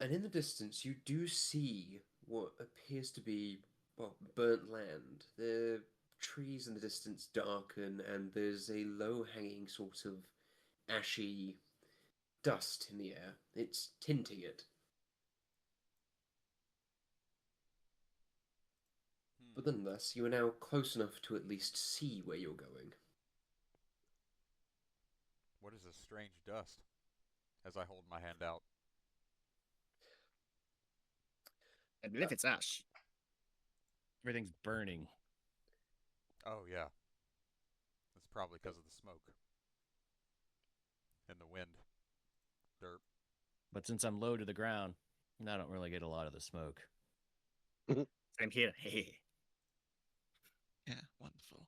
And in the distance, you do see what appears to be, well, burnt land. The trees in the distance darken, and there's a low-hanging sort of ashy dust in the air. It's tinting it. But Hmm. nonetheless, you are now close enough to at least see where you're going. What is this strange dust? As I hold my hand out. I Uh, believe it's ash. Everything's burning. Oh, yeah. It's probably because of the smoke and the wind. Dirt. But since I'm low to the ground, I don't really get a lot of the smoke. Same here. Hey. Yeah, wonderful.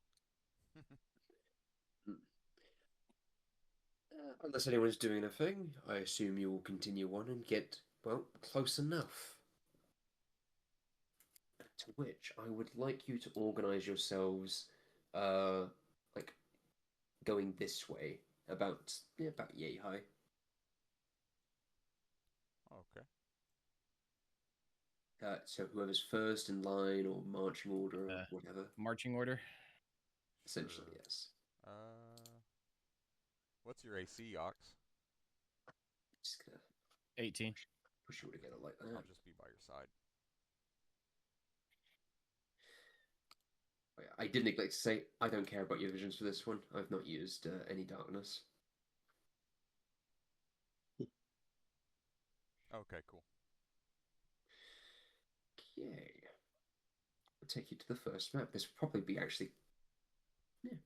unless anyone's doing anything, I assume you will continue on and get, well, close enough. To which I would like you to organize yourselves, uh, like going this way, about yay high. Okay. So whoever's first in line or marching order or Uh, whatever. Marching order. Essentially, Sure. yes. Uh, what's your AC, Ox? Just gonna 18. push you all together like I'll that. just be by your side. Oh, yeah, I did neglect to say I don't care about your visions for this one. I've not used any darkness. Okay, cool. Okay, I'll take you to the first map. This will probably be actually, yeah,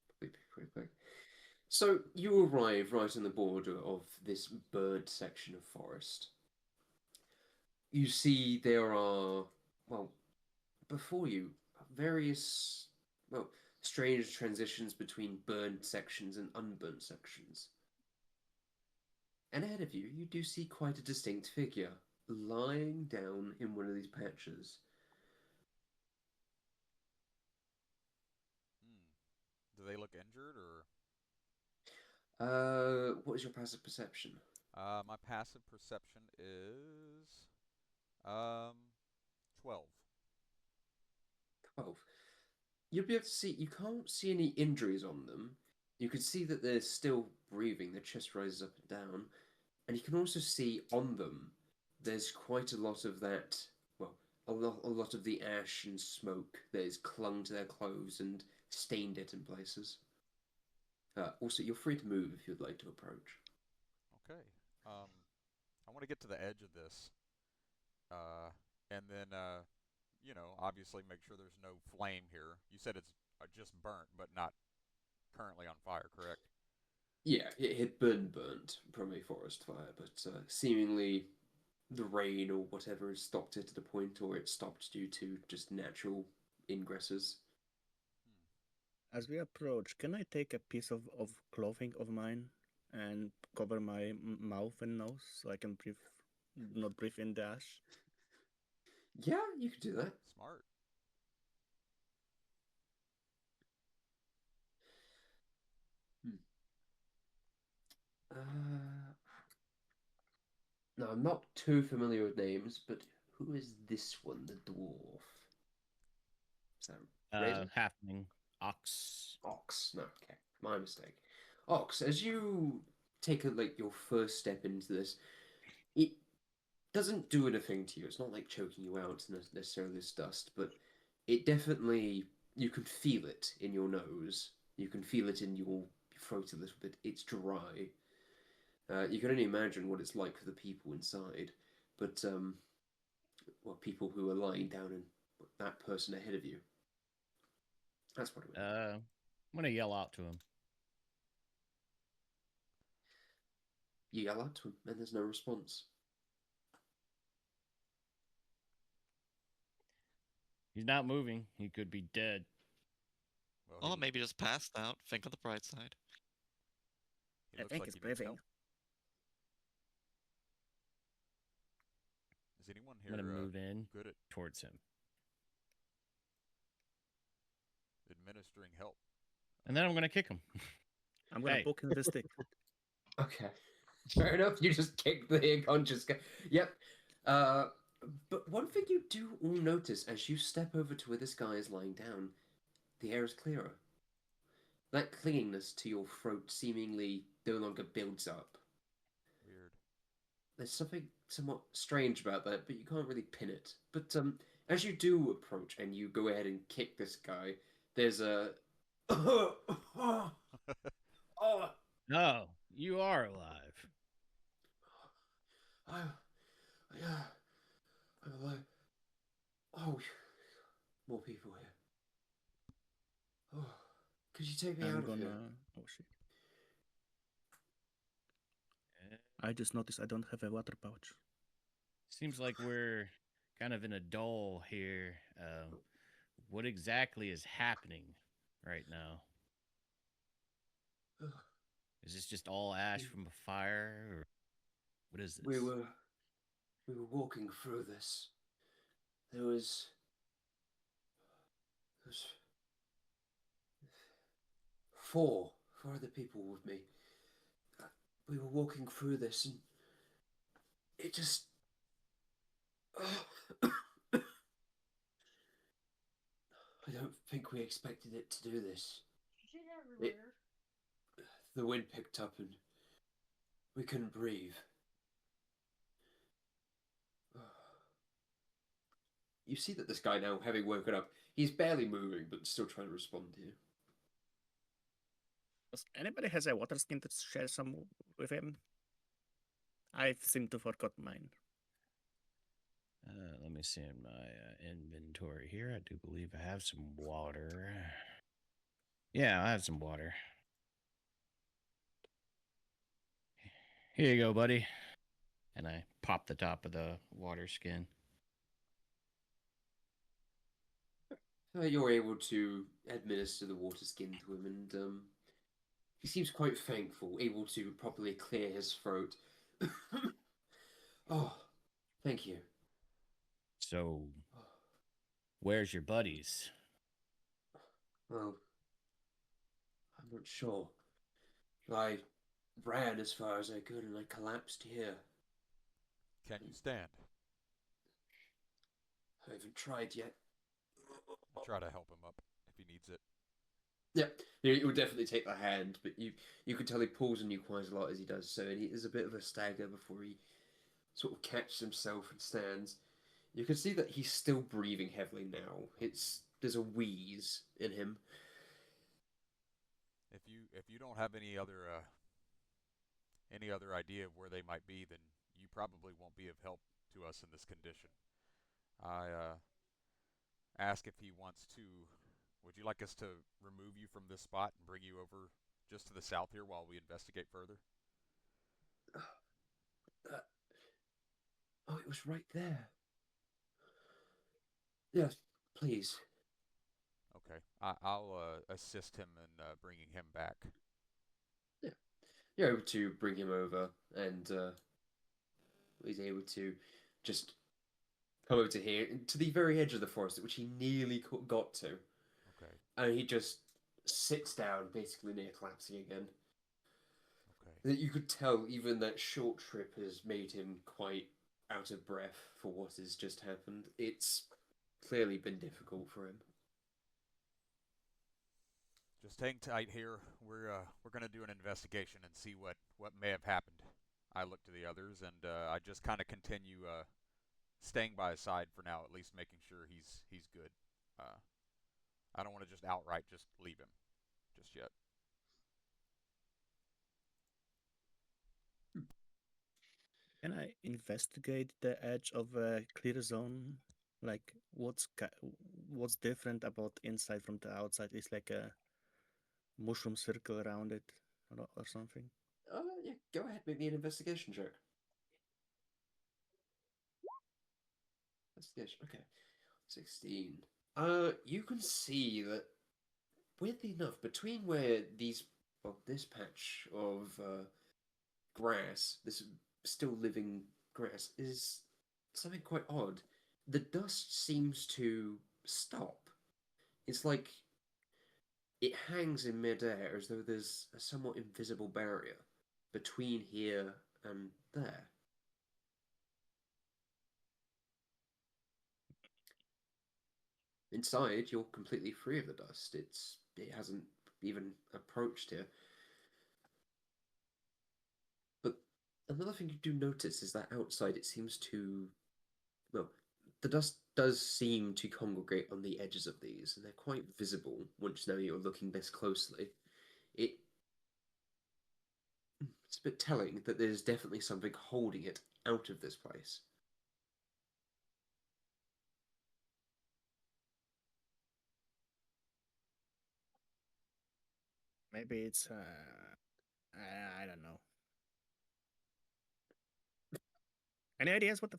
probably be pretty quick. So you arrive right on the border of this burnt section of forest. You see there are, well, before you, various, well, strange transitions between burnt sections and unburnt sections. And ahead of you, you do see quite a distinct figure lying down in one of these patches. Hmm. Do they look injured or? What is your passive perception? My passive perception is um 12. 12. You'll be able to see, you can't see any injuries on them. You can see that they're still breathing, their chest rises up and down. And you can also see on them, there's quite a lot of that, well, a lot of the ash and smoke that has clung to their clothes and stained it in places. Also, you're free to move if you'd like to approach. Okay. Um, I want to get to the edge of this, uh, and then obviously make sure there's no flame here. You said it's just burnt, but not currently on fire, correct? Yeah, it had been burnt from a forest fire, but seemingly the rain or whatever has stopped it at a point, or it stopped due to just natural ingresses. Hmm. As we approach, can I take a piece of clothing of mine and cover my mouth and nose so I can not breathe in the ash? Yeah, you could do that. Smart. Hmm. Uh, no, I'm not too familiar with names, but who is this one, the dwarf? Is that Razor? Halfling. Ox. Ox. No, okay, my mistake. Ox, as you take your first step into this, it doesn't do anything to you. It's not like choking you out necessarily this dust, but it definitely you can feel it in your nose. You can feel it in your throat a little bit. It's dry. You can only imagine what it's like for the people inside, but well, people who are lying down and that person ahead of you. That's what it would be. I'm gonna yell out to him. You yell out to him, and there's no response. He's not moving. He could be dead. Well, Or he maybe just passed out. Think on the bright side. he I looks think like it's he needs breathing. help. Is anyone I'm gonna here move in good at towards him. administering help? And then I'm gonna kick him. I'm gonna Hey, poke him with a stick. Okay, fair enough. You just kick the unconscious guy. Yep. Uh, but one thing you do all notice as you step over to where this guy is lying down, the air is clearer. That clinginess to your throat seemingly no longer builds up. Weird. There's something somewhat strange about that, but you can't really pin it. But as you do approach and you go ahead and kick this guy, there's a oh, Oh, you are alive. I, yeah, I'm alive. Oh, more people here. Oh, could you take me I'm out of here? gonna. Oh shit! I just noticed I don't have a water pouch. Seems like we're kind of in a dull here. What exactly is happening right now? Is this just all ash from a fire, or what is We this? were walking through this. There was four other people with me. We were walking through this, and it just. I don't think we expected it to do this. It, the wind picked up, and we couldn't breathe. You see that this guy now, having woken up, he's barely moving, but still trying to respond to you. Does anybody has a water skin to share some with him? I seem to forgot mine. Let me see in my inventory here. I do believe I have some water. Yeah, I have some water. Here you go, buddy. And I pop the top of the water skin. You're able to administer the water skin to him, and he seems quite thankful, able to properly clear his throat. Oh, thank you. So, where's your buddies? Well, I'm not sure. I ran as far as I could, and I collapsed here. Can you stand? I haven't tried yet. I'll try to help him up if he needs it. Yeah, it would definitely take the hand, but you can tell he pulls on you quite a lot as he does so, and there's a bit of a stagger before he sort of catches himself and stands. You can see that he's still breathing heavily now. There's a wheeze in him. If you don't have any other idea of where they might be, then you probably won't be of help to us in this condition. I ask if he wants to. Would you like us to remove you from this spot and bring you over just to the south here while we investigate further? Uh, oh, it was right there. Yes, please. Okay, I'll assist him in bringing him back. Yeah, you're able to bring him over, and he's able to just come over to here, to the very edge of the forest, which he nearly got to. Okay, And he just sits down, basically near collapsing again. okay. That you could tell even that short trip has made him quite out of breath for what has just happened. It's clearly been difficult for him. Just hang tight here. We're gonna do an investigation and see what may have happened. I look to the others, and I just kind of continue staying by his side for now, at least making sure he's good. Uh, I don't want to just outright just leave him just yet. Can I investigate the edge of a clear zone? Like, what's different about inside from the outside? Is like a mushroom circle around it, or something. Yeah, go ahead, make me an investigation check. Investigation, okay. 16. You can see that, weirdly enough, between where this patch of grass, this still living grass, is something quite odd. The dust seems to stop. It's like it hangs in midair as though there's a somewhat invisible barrier between here and there. Inside, you're completely free of the dust. It hasn't even approached here. But another thing you do notice is that outside it seems to, well, the dust does seem to congregate on the edges of these, and they're quite visible once now you're looking this closely. It it's a bit telling that there's definitely something holding it out of this place. Maybe it's I don't know. Any ideas what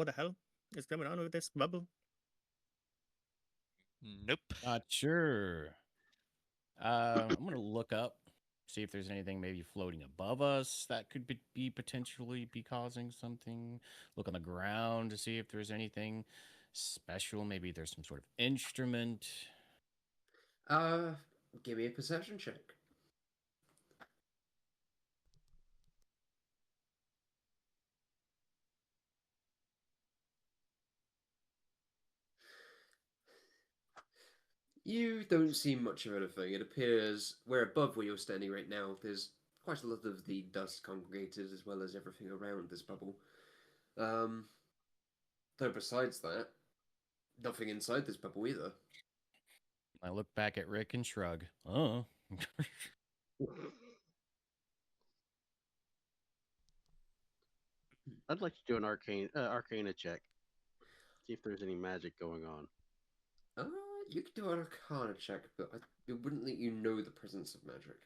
the hell is going on with this bubble? Nope. Not sure. I'm gonna look up, see if there's anything maybe floating above us that could be potentially be causing something. Look on the ground to see if there's anything special. Maybe there's some sort of instrument. Uh, Give me a perception check. You don't see much of anything. It appears where above where you're standing right now, there's quite a lot of the dust congregated as well as everything around this bubble. Um, though besides that, nothing inside this bubble either. I look back at Rick and shrug. Oh. I'd like to do an arcana check. See if there's any magic going on. Uh, you could do an arcana check, but it wouldn't let you know the presence of magic.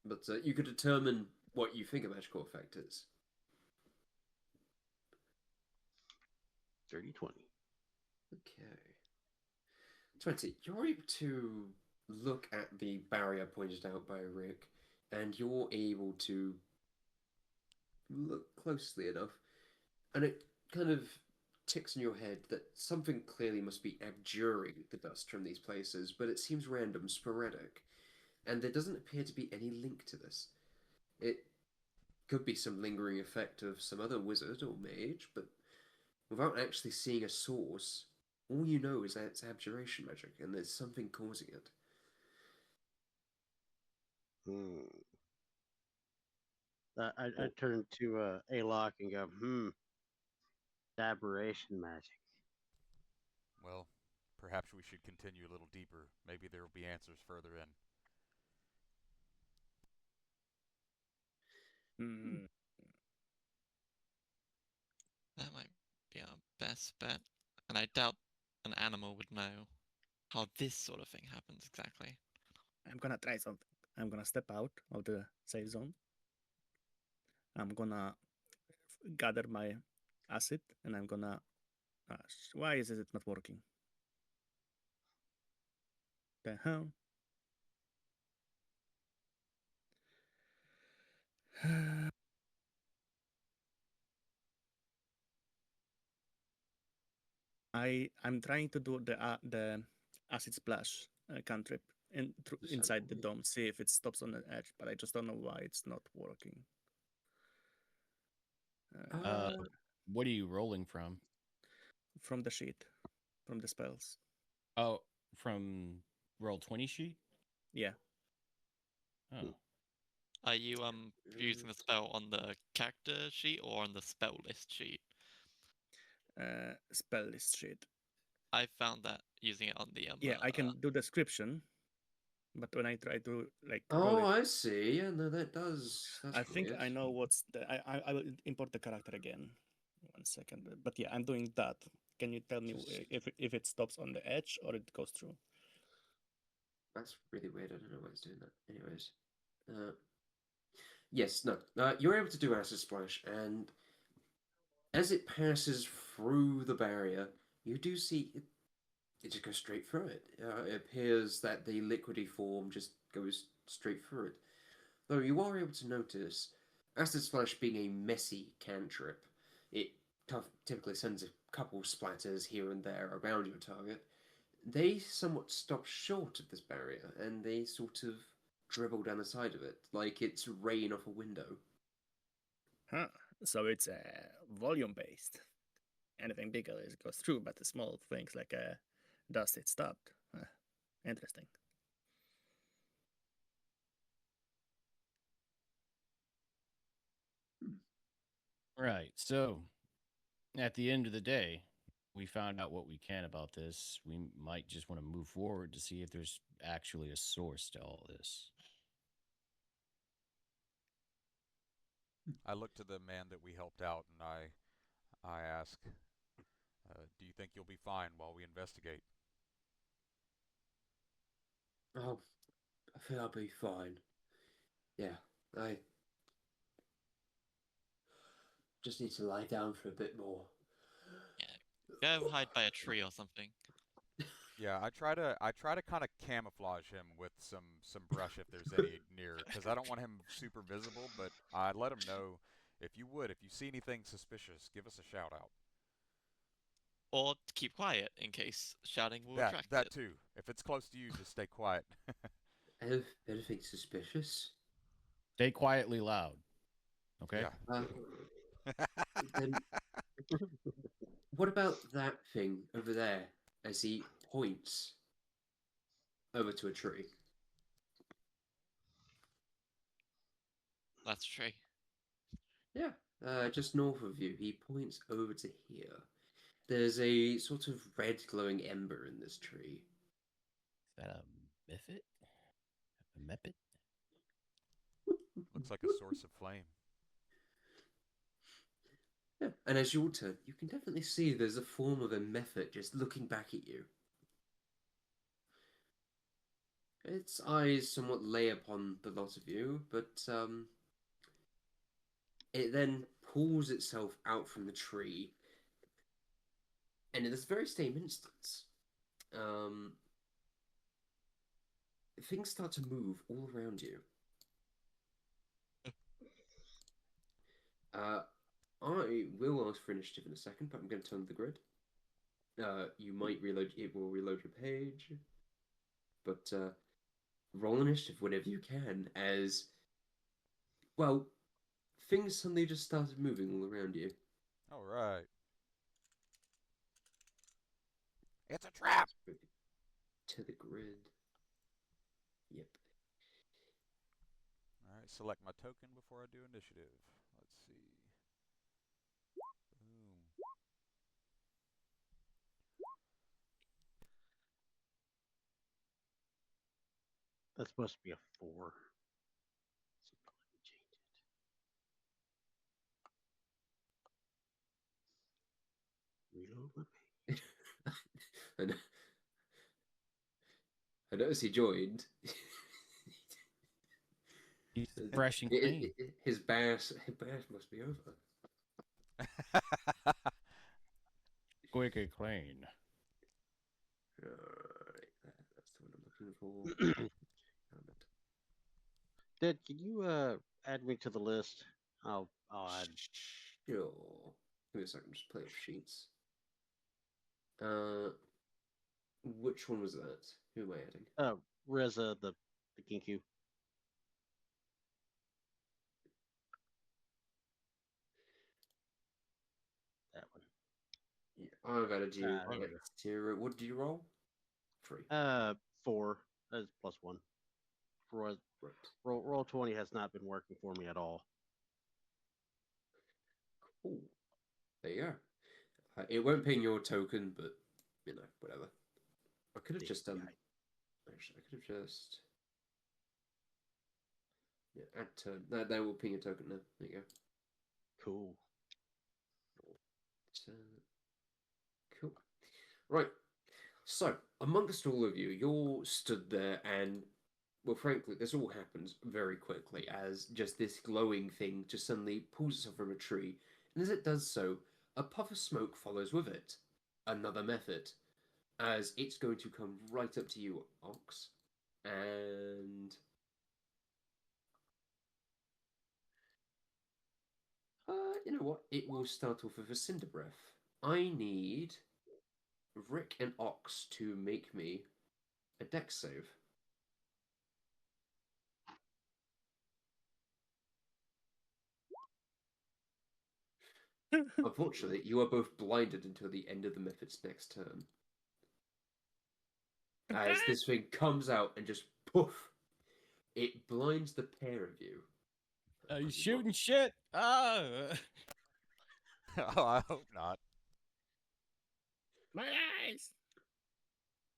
But you could determine what you think a magical effect is. Dirty 20. Okay. 20. You're able to look at the barrier pointed out by Rick, and you're able to look closely enough, and it kind of ticks in your head that something clearly must be abjuring the dust from these places, but it seems random, sporadic, and there doesn't appear to be any link to this. It could be some lingering effect of some other wizard or mage, but without actually seeing a source, all you know is that it's abjuration magic, and there's something causing it. Hmm. I turn to Alok and go, aberration magic. Well, perhaps we should continue a little deeper. Maybe there will be answers further in. Hmm. That might be our best bet. And I doubt an animal would know how this sort of thing happens exactly. I'm gonna try something. I'm gonna step out of the safe zone. I'm gonna gather my acid and I'm gonna. Why is it not working? The hell? I'm trying to do the acid splash cantrip Just inside the okay. dome, see if it stops on the edge, but I just don't know why it's not working. Uh, Uh, what are you rolling from? From the sheet, from the spells. Oh, from Roll20 sheet? Yeah, Oh. Are you using the spell on the character sheet or on the spell list sheet? spell list sheet. I found that using it on the Yeah, I can do description, but when I try to roll oh, it, I see. Yeah, no, that's I think weird. I know what's the. I will import the character again. 1 second. But yeah, I'm doing that. Can you tell me Just if it stops on the edge or it goes through? that's really weird. I don't know why it's doing that. Anyways, uh, yes, no, you're able to do acid splash, and as it passes through the barrier, you do see it. It just goes straight through it. It appears that the liquidy form just goes straight through it. Though you are able to notice, acid splash being a messy cantrip, it typically sends a couple splatters here and there around your target. They somewhat stop short of this barrier, and they sort of dribble down the side of it, like it's rain off a window. Huh. So it's volume based. anything bigger it goes through, but the small things like dust, it stopped. Interesting. Right. So, at the end of the day, we found out what we can about this. We might just want to move forward to see if there's actually a source to all this. I look to the man that we helped out, and I ask, "Do you think you'll be fine while we investigate?" Oh, I think I'll be fine. Yeah, I just need to lie down for a bit more. Go hide by a tree or something. Yeah, I try to kind of camouflage him with some brush if there's any near, because I don't want him super visible. But I let him know, if you see anything suspicious, give us a shout out. Or keep quiet in case shouting will That attract that it. too. If it's close to you, just stay quiet. Anything suspicious? Stay quietly loud. Okay? Yeah. Then what about that thing over there as he points over to a tree? That's a tree. Yeah, just north of you. He points over to here. There's a sort of red glowing ember in this tree. Is that a mephit? A mepit? Looks like a source of flame. Yeah, and as you all turn, you can definitely see there's a form of a method just looking back at you. Its eyes somewhat lay upon the lot of you, but it then pulls itself out from the tree, and in this very same instance, um, things start to move all around you. I will ask for initiative in a second, but I'm going to turn the grid. You might reload. It will reload your page, but roll initiative whenever you can. As well, things suddenly just started moving all around you. All right. It's a trap. To the grid. Yep. All right. Select my token before I do initiative. Let's see. Boom. That's supposed to be a 4. So let me change it. Reload my page. And I noticed he joined. He's fresh and clean. His bash must be over. Quick and clean. Alright, that's the one I'm looking for. Damn it. Dad, can you add me to the list? I'll add. Sure. Give me a second, just play up sheets. Uh, which one was that? Who am I adding? Reza the Ginku. That one. Yeah, I've added you. There we go. Zero. What do you roll? 3. 4. That's +1. For Right. roll 20 has not been working for me at all. Cool. There you go. It won't ping your token, but whatever. I could have just done. Actually, I could have just. Yeah, add turn. That will ping a token now. There you go. Cool. Cool. Right. So, amongst all of you, you're stood there, and well, frankly, this all happens very quickly as just this glowing thing just suddenly pulls itself from a tree, and as it does so, a puff of smoke follows with it. Another method, as it's going to come right up to you, Ox, and you know what? It will start off with a cinder breath. I need Rick and Ox to make me a dex save. Unfortunately, you are both blinded until the end of the Mephit's next turn. As this thing comes out and just poof, it blinds the pair of you. Are you shooting shit? Ah! Oh, I hope not. My eyes!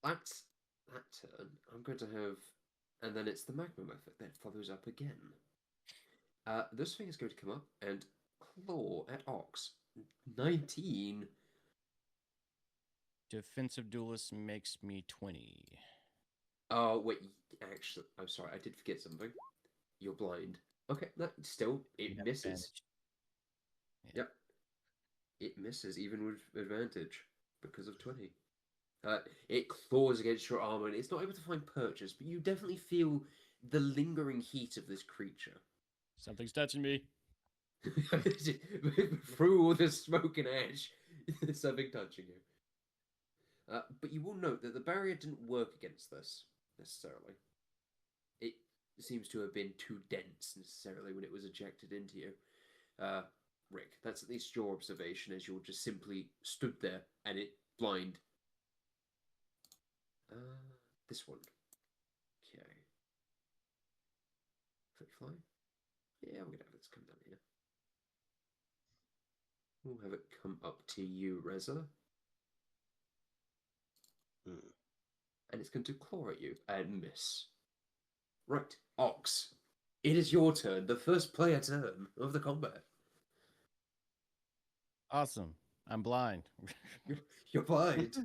That's that turn. I'm going to have, and then it's the magma method that follows up again. This thing is going to come up and claw at Ox. 19. Defensive duelist makes me 20. Oh, wait, actually, I'm sorry, I did forget something. You're blind. Okay, that still, You it have misses. advantage. Yeah. Yep. It misses even with advantage because of 20. It claws against your armor and it's not able to find purchase, but you definitely feel the lingering heat of this creature. Something's touching me. Through all the smoke and ash, there's something touching you. But you will note that the barrier didn't work against this, necessarily. It seems to have been too dense, necessarily, when it was ejected into you. Rick, that's at least your observation, as you're just simply stood there, and it blind. This one. Okay. Flick fly? Yeah, we're gonna have this come down here. We'll have it come up to you, Reza. And it's going to claw at you and miss. Right, Ox. It is your turn, the first player turn of the combat. Awesome. I'm blind. You're blind.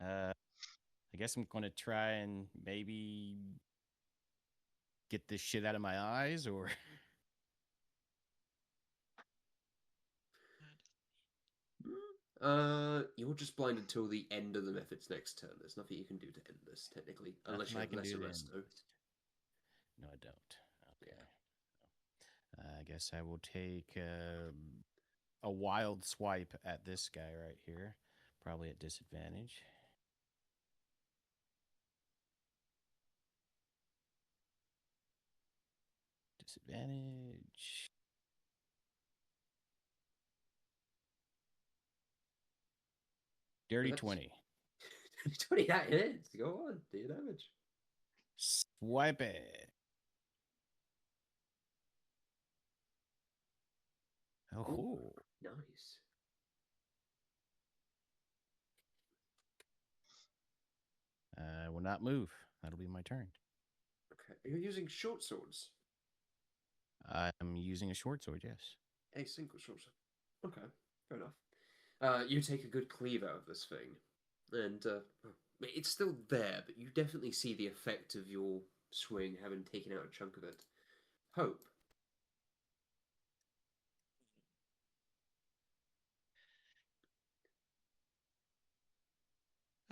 I guess I'm going to try and maybe get this shit out of my eyes, or You're just blind until the end of the method's next turn. There's nothing you can do to end this, technically, unless nothing you I have can lesser do to resto. end this. No, I don't. Okay. Yeah. I guess I will take a wild swipe at this guy right here, probably at disadvantage. Disadvantage. Dirty That's- 20. 20, that hits. Go on, do your damage. Swipe it. Oh, Nice. I will not move. That'll be my turn. Okay, you're using short swords. I'm using a short sword, yes. A single short sword. Okay, fair enough. You take a good cleave out of this thing, and it's still there, but you definitely see the effect of your swing having taken out a chunk of it. Hope.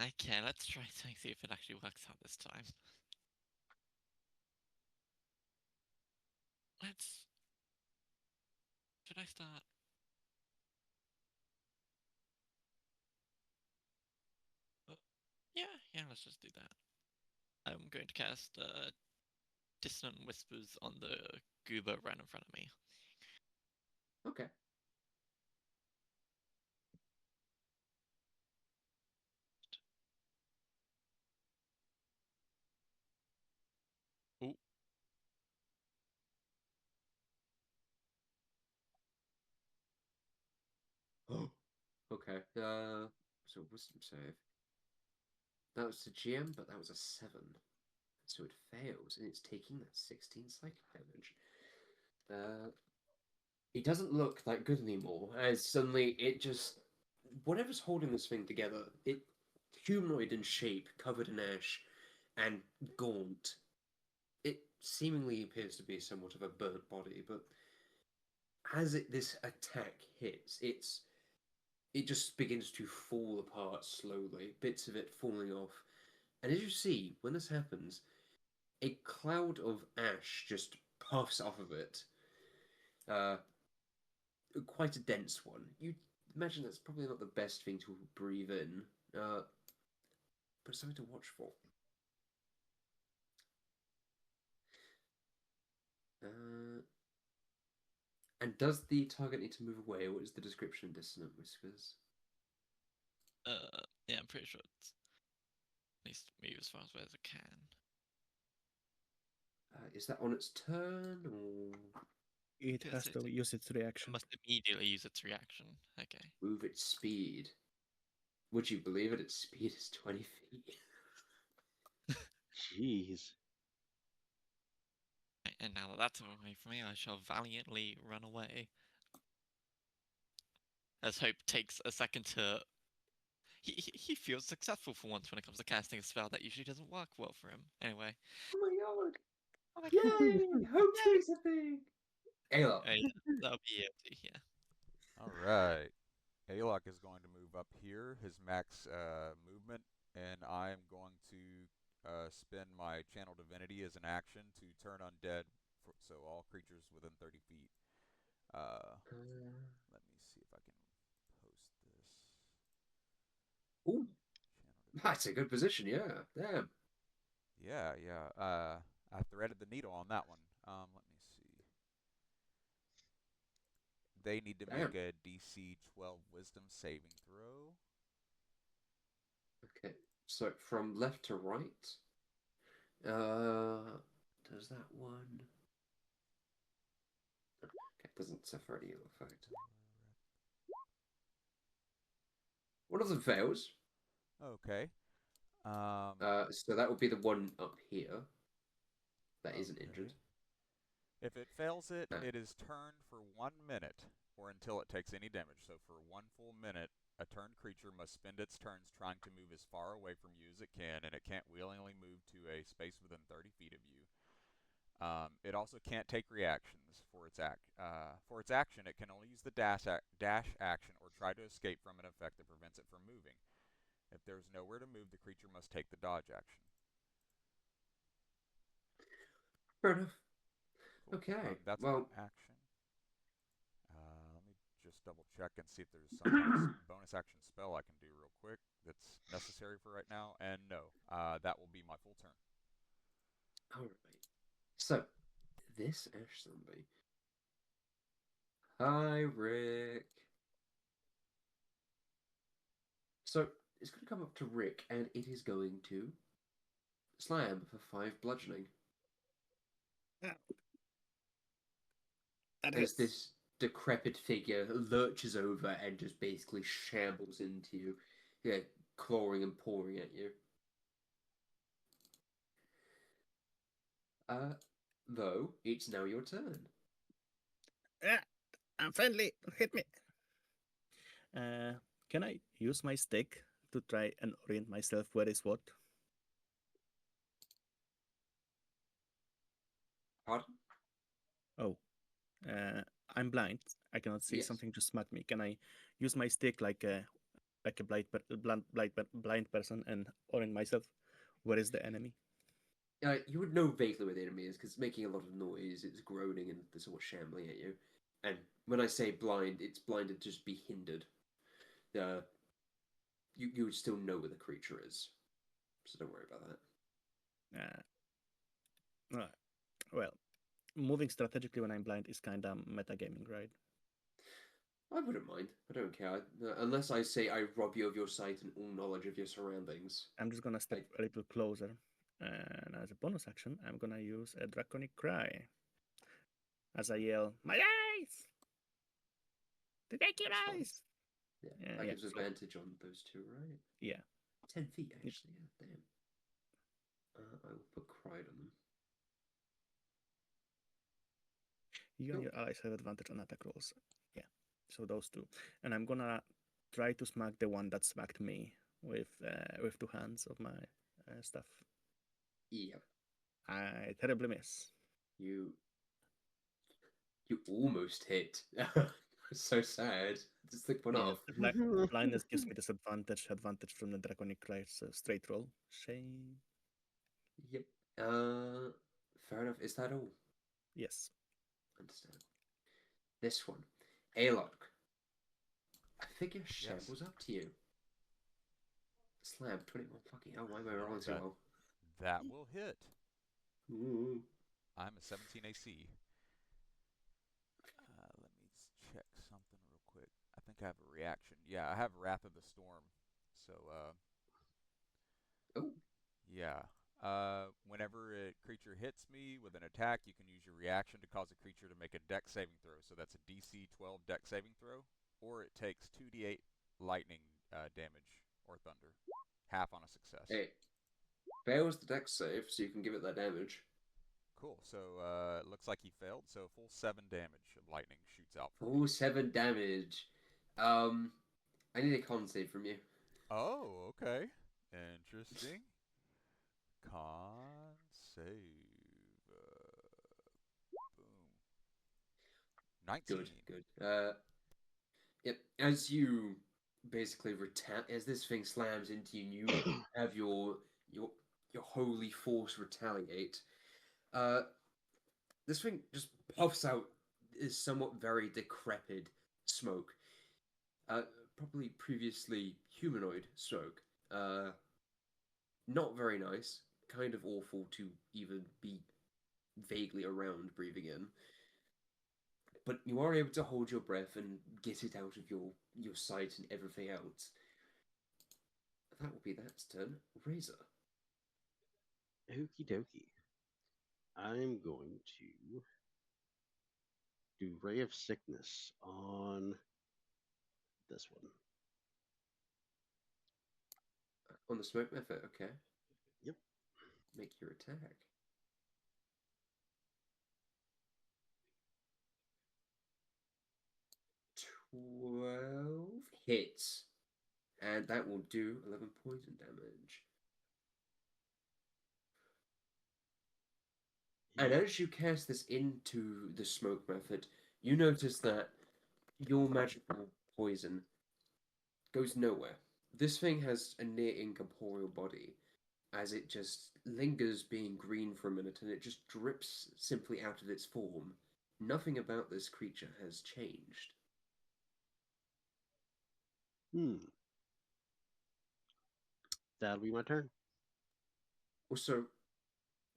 Okay, let's try something, see if it actually works out this time. Let's... Should I start? Yeah, let's just do that. I'm going to cast Dissonant Whispers on the goober right in front of me. Okay. Ooh. Oh. Okay. So wisdom save. That was the GM, but that was a 7. So it fails, and it's taking that 16 psychic damage. It doesn't look that good anymore, as suddenly it just... Whatever's holding this thing together, it humanoid in shape, covered in ash, and gaunt. It seemingly appears to be somewhat of a burnt body, but as this attack hits, it just begins to fall apart slowly, bits of it falling off. And as you see, when this happens, a cloud of ash just puffs off of it. Quite a dense one. You imagine that's probably not the best thing to breathe in, but it's something to watch for. And does the target need to move away? What is the description, Dissonant Whispers? Yeah, I'm pretty sure it's at least move as far away as it can. Is that on its turn or It Yes, has to use its it reaction. must immediately use its reaction. Okay. move its speed? Would you believe it? Its speed is 20 feet. Jeez. Right, and now that that's away from me, I shall valiantly run away. As Hope takes a second to. He feels successful for once when it comes to casting a spell that usually doesn't work well for him. Anyway. Oh my god! Oh my Yay! Hope's Yay! doing something! Ayla. Yeah, that'll be it. Yeah. All right. Alok is going to move up here, his max movement, and I'm going to spend my Channel Divinity as an action to turn undead, so all creatures within 30 feet. Let me see if I can post this. Ooh, Channel that's a good position, yeah. Damn. Yeah, yeah. I threaded the needle on that one. Let me see. They need to make Damn. a DC 12 Wisdom saving throw. Okay, so from left to right. Does that one? Okay, doesn't suffer any ill effect. One of them fails. Okay. So that would be the one up here that isn't Okay. injured. If it fails it, Ah. it is turned for 1 minute, or until it takes any damage. So for 1 full minute, a turned creature must spend its turns trying to move as far away from you as it can, and it can't willingly move to a space within 30 feet of you. It also can't take reactions for its action. It can only use the dash action or try to escape from an effect that prevents it from moving. If there's nowhere to move, the creature must take the dodge action. Fair enough. Cool. Okay. That's Well, an action. Let me just double check and see if there's some kind of bonus action spell I can do real quick that's necessary for right now. And no, that will be my full turn. all right. So this ash zombie. Hi, Rick. So it's going to come up to Rick, and it is going to slam for 5 bludgeoning. Ah. That As hits. this decrepit figure lurches over and just basically shambles into you, yeah, clawing and pawing at you. Though it's now your turn. Ah, I'm friendly. Hit me. Can I use my stick to try and orient myself where is what? Pardon? Oh, I'm blind. I cannot see Yes. something to smack me. Can I use my stick like a blind person and orient myself? Where is the enemy? You would know vaguely where the enemy is because it's making a lot of noise. It's groaning and sort of shambling at you. And when I say blind, it's blinded to just be hindered. You would still know where the creature is, so don't worry about that. Well, moving strategically when I'm blind is kind of metagaming, right? I wouldn't mind. I don't care. Unless I say I rob you of your sight and all knowledge of your surroundings. I'm just gonna step a little closer. And as a bonus action, I'm gonna use a draconic cry. As I yell, "My eyes! To take your That's fine. eyes!" Yeah, that gives advantage on those two, right? Yeah. 10 feet, actually. Yeah, damn. I will put Cried on them. You and your allies have advantage on attack rolls. Yeah. So those two. And I'm gonna try to smack the one that smacked me with 2 hands of my stuff. Yep. I terribly miss. You almost hit. So sad. Just like one off. Blindness gives me disadvantage. Advantage from the draconic cry. So straight roll. Shame. Yep. Fair enough. Is that all? Yes. Understand. This one. Alok. A figure shambles up to you. Slam 21. Fucking hell, why am I rolling so well? That will hit. Ooh. I'm a 17 AC. Let me something real quick. I think I have a reaction. Yeah, I have Wrath of the Storm. So, Oh, yeah. Whenever a creature hits me with an attack, you can use your reaction to cause a creature to make a Dex saving throw. So that's a DC 12 Dex saving throw, or it takes 2d8 lightning damage or thunder, half on a success. hey, fails the dex save, so you can give it that damage. Cool. So it looks like he failed. So full 7 damage of lightning shoots out from Oh, me. 7 damage. I need a con save from you. Oh, okay. Interesting. Con save. Boom. 19. Good. Yep. As you basically as this thing slams into you, you have your your holy force retaliate. This thing just puffs out is somewhat very decrepit smoke. Probably previously humanoid smoke. Not very nice. Kind of awful to even be vaguely around breathing in. But you are able to hold your breath and get it out of your sight and everything else. That will be that turn. Razor. Okie dokie. I'm going to do Ray of Sickness on this one. On the smoke method, okay. Yep. Make your attack. 12 hits. And that will do 11 poison damage. And as you cast this into the smoke method, you notice that your magical poison goes nowhere. This thing has a near incorporeal body, as it just lingers being green for a minute and it just drips simply out of its form. Nothing about this creature has changed. That'll be my turn. Also,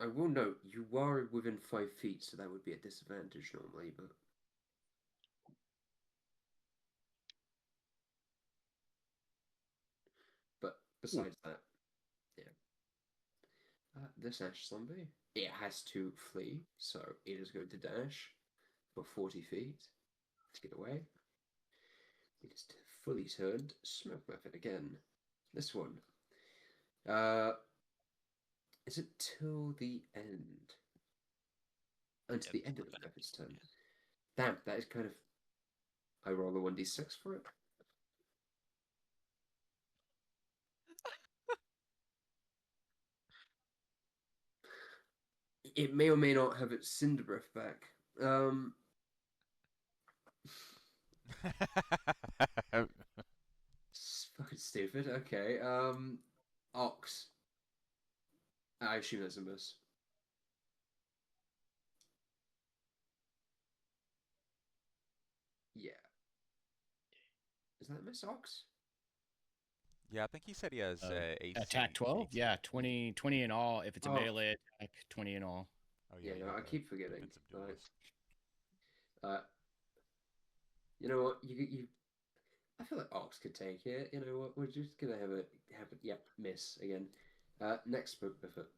I will note you are within 5 feet, so that would be a disadvantage normally, but besides that, yeah. This ash zombie, it has to flee, so it is going to dash for 40 feet to get away. It is fully turned smoke method again. This one. Is it till the end? Until the end of the method's turn. Damn, that is kind of. I roll a 1d6 for it. It may or may not have its cinder breath back. It's fucking stupid. Okay. Ox. I assume that's a miss. Yeah. Is that Miss Ox? Yeah, I think he said he has AC Attack 12? 18. Yeah, 20 in all. If it's a Oh. melee attack, 20 in all. Oh Yeah, you no, have I the keep forgetting. defensive Right. duelist. You know what? You. I feel like Ox could take it. You know what? We're just gonna have it. Yep, miss again. Next spoke with it.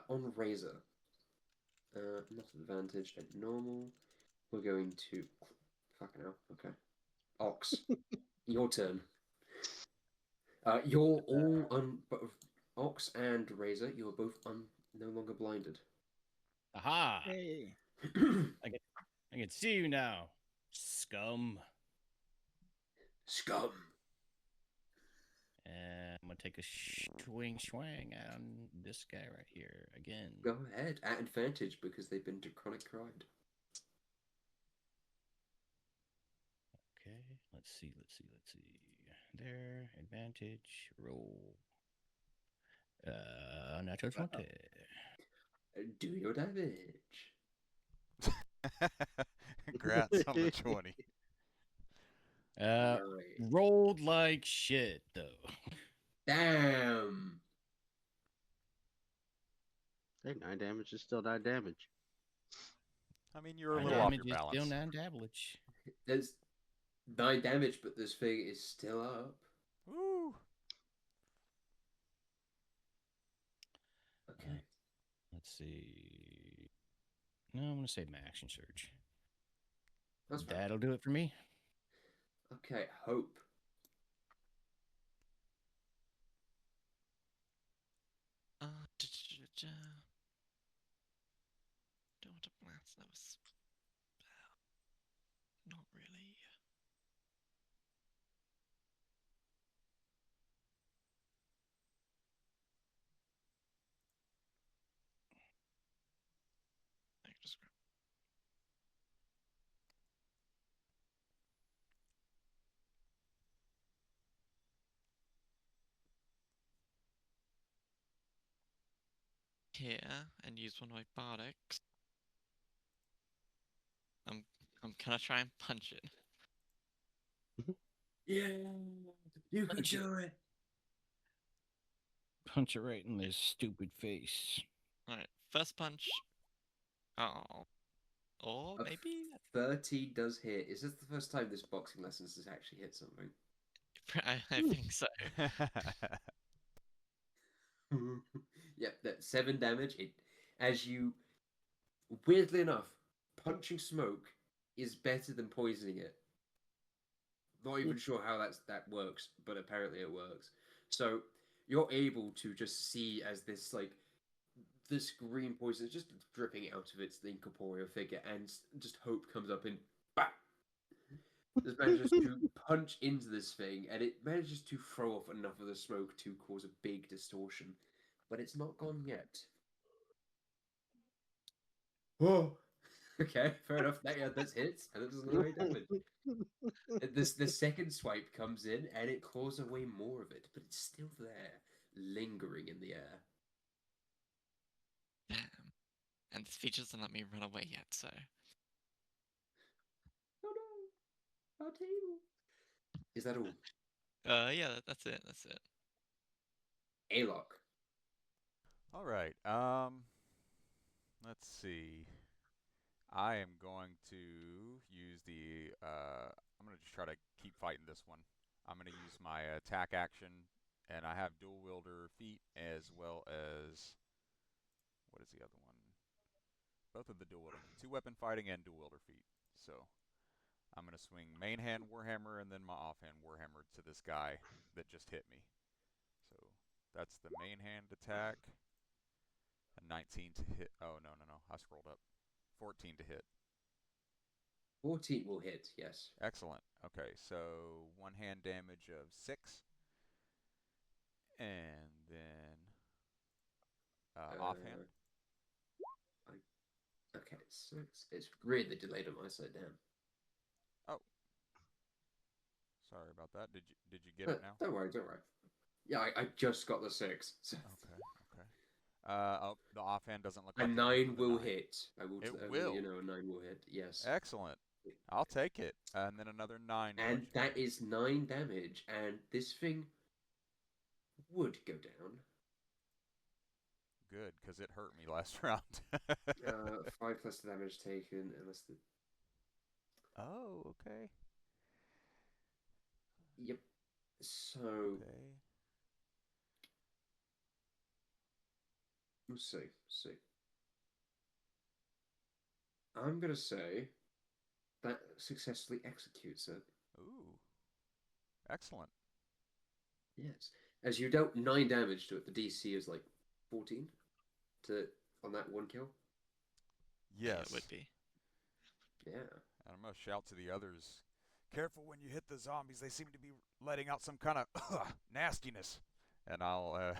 On Razor. Not advantage and normal. We're going to. Fucking hell. Okay. Ox. Your turn. You're all both Ox and Razor. You're both no longer blinded. Aha! Hey. I can see you now, scum. Scum. And I'm gonna take a swing on this guy right here again. Go ahead at advantage because they've been chronic cried. Okay, let's see. There, advantage, roll. Natural 20. Do your damage. Congrats on the 20. Nice. Rolled like shit though. Damn. Hey, 9 damage is still 9 damage. I mean, you're a My little off damage your is still balance. 9 damage. There's 9 damage, but this thing is still up. Woo! Okay. Let's see. No, I'm gonna save my action surge. That's fair. That'll do it for me. Okay, hope. Don't want to blast. That was not really. I can just grab. Here and use one of my bardics. I'm gonna try and punch it. Yeah, you can Punch it. do it. Punch it right in this stupid face. Alright, first punch. Oh. Or A maybe 30 does hit. Is this the first time this boxing lessons has actually hit something? I think so. Yep, that 7 damage. As you, weirdly enough, punching smoke is better than poisoning it. Not even sure how that works, but apparently it works. So you're able to just see as this green poison is just dripping out of its incorporeal figure, and just hope comes up and bah! Just manages to punch into this thing, and it manages to throw off enough of the smoke to cause a big distortion, but it's not gone yet. Oh, okay, fair enough. That's hits, and it doesn't do any damage. The second swipe comes in, and it claws away more of it, but it's still there, lingering in the air. Damn. And this feature doesn't let me run away yet, so. Oh no, our table. Is that all? Yeah, that's it. That's it. A-lock. All right. Let's see. I am going to use the. I'm going to just try to keep fighting this one. I'm going to use my attack action, and I have dual wielder feat as well as. What is the other one? Both of the dual wielder. 2-weapon fighting and dual wielder feat. So I'm going to swing main hand Warhammer and then my offhand Warhammer to this guy that just hit me. So that's the main hand attack. A 19 to hit. Oh, no, no, no. I scrolled up. 14 to hit. 14 will hit, yes. Excellent. Okay, so one hand damage of 6. And then offhand. Okay, 6. It's really delayed on my side, damn. Oh. Sorry about that. Did you get it now? Don't worry, don't worry. Yeah, I just got the 6. So. Okay, okay. Oh, the offhand doesn't look A like it 9 with the will 9. hit. It I will. you know, a 9 will hit, yes. Excellent. I'll take it. And then another 9 And bludgeoning. that is 9 damage, and this thing would go down. Good, because it hurt me last round. 5 plus the damage taken, unless the... Oh, okay. Yep. So, Okay. we'll see. I'm going to say that successfully executes it. Ooh. Excellent. Yes. As you dealt 9 damage to it, the DC is like 14 on that one kill. Yes. Yeah, it would be. Yeah. And I'm going to shout to the others. Careful when you hit the zombies. They seem to be letting out some kind of nastiness. And I'll,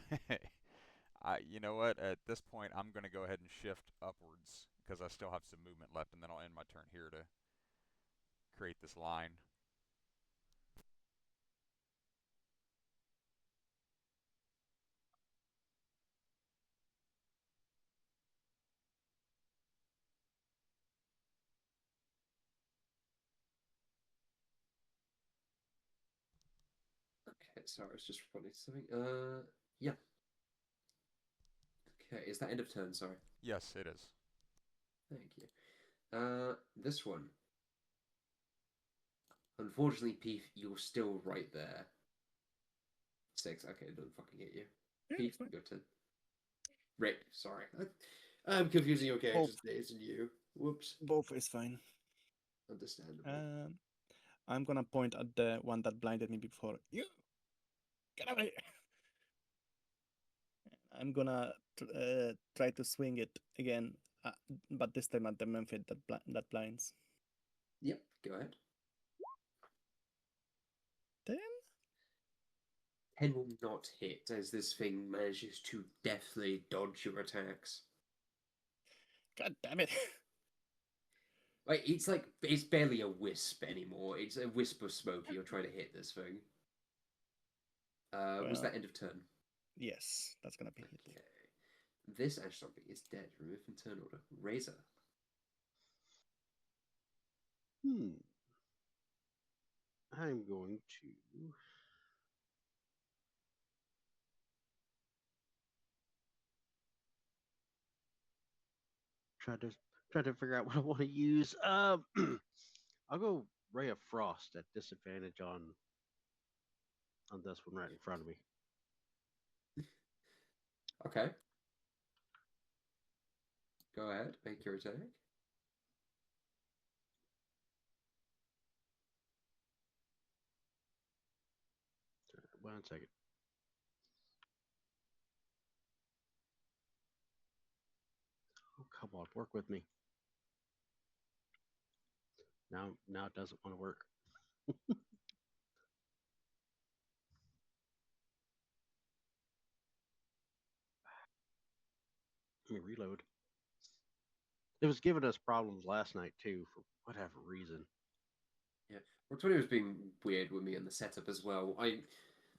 you know what? At this point, I'm going to go ahead and shift upwards because I still have some movement left, and then I'll end my turn here to create this line. Okay, sorry, I was just responding to something. Yeah. Okay, is that end of turn? Sorry. Yes, it is. Thank you. This one. Unfortunately, Peef, you're still right there. 6. Okay, it doesn't fucking hit you. Yeah, Peef, it's fine. your turn. Rick, sorry. I'm confusing your characters. It's you. Whoops. Both is fine. Understandable. I'm gonna point at the one that blinded me before. You get away! I'm gonna try to swing it again, but this time at the Memphis that blinds. Yep, go ahead. 10? 10 will not hit as this thing manages to deftly dodge your attacks. God damn it! It's barely a wisp anymore. It's a wisp of smoke. You're trying to hit this thing. Was that end of turn? Yes, that's gonna be it. Okay. This ash zombie is dead. Remove from turn order. Razor. I'm going to try to figure out what I want to use. I'll go Ray of Frost at disadvantage on this one right in front of me. Okay. Go ahead. Make your attack. One second. Oh, come on, work with me. Now it doesn't want to work. Let me reload. It was giving us problems last night too, for whatever reason. Yeah. Rotonia was being weird with me in the setup as well.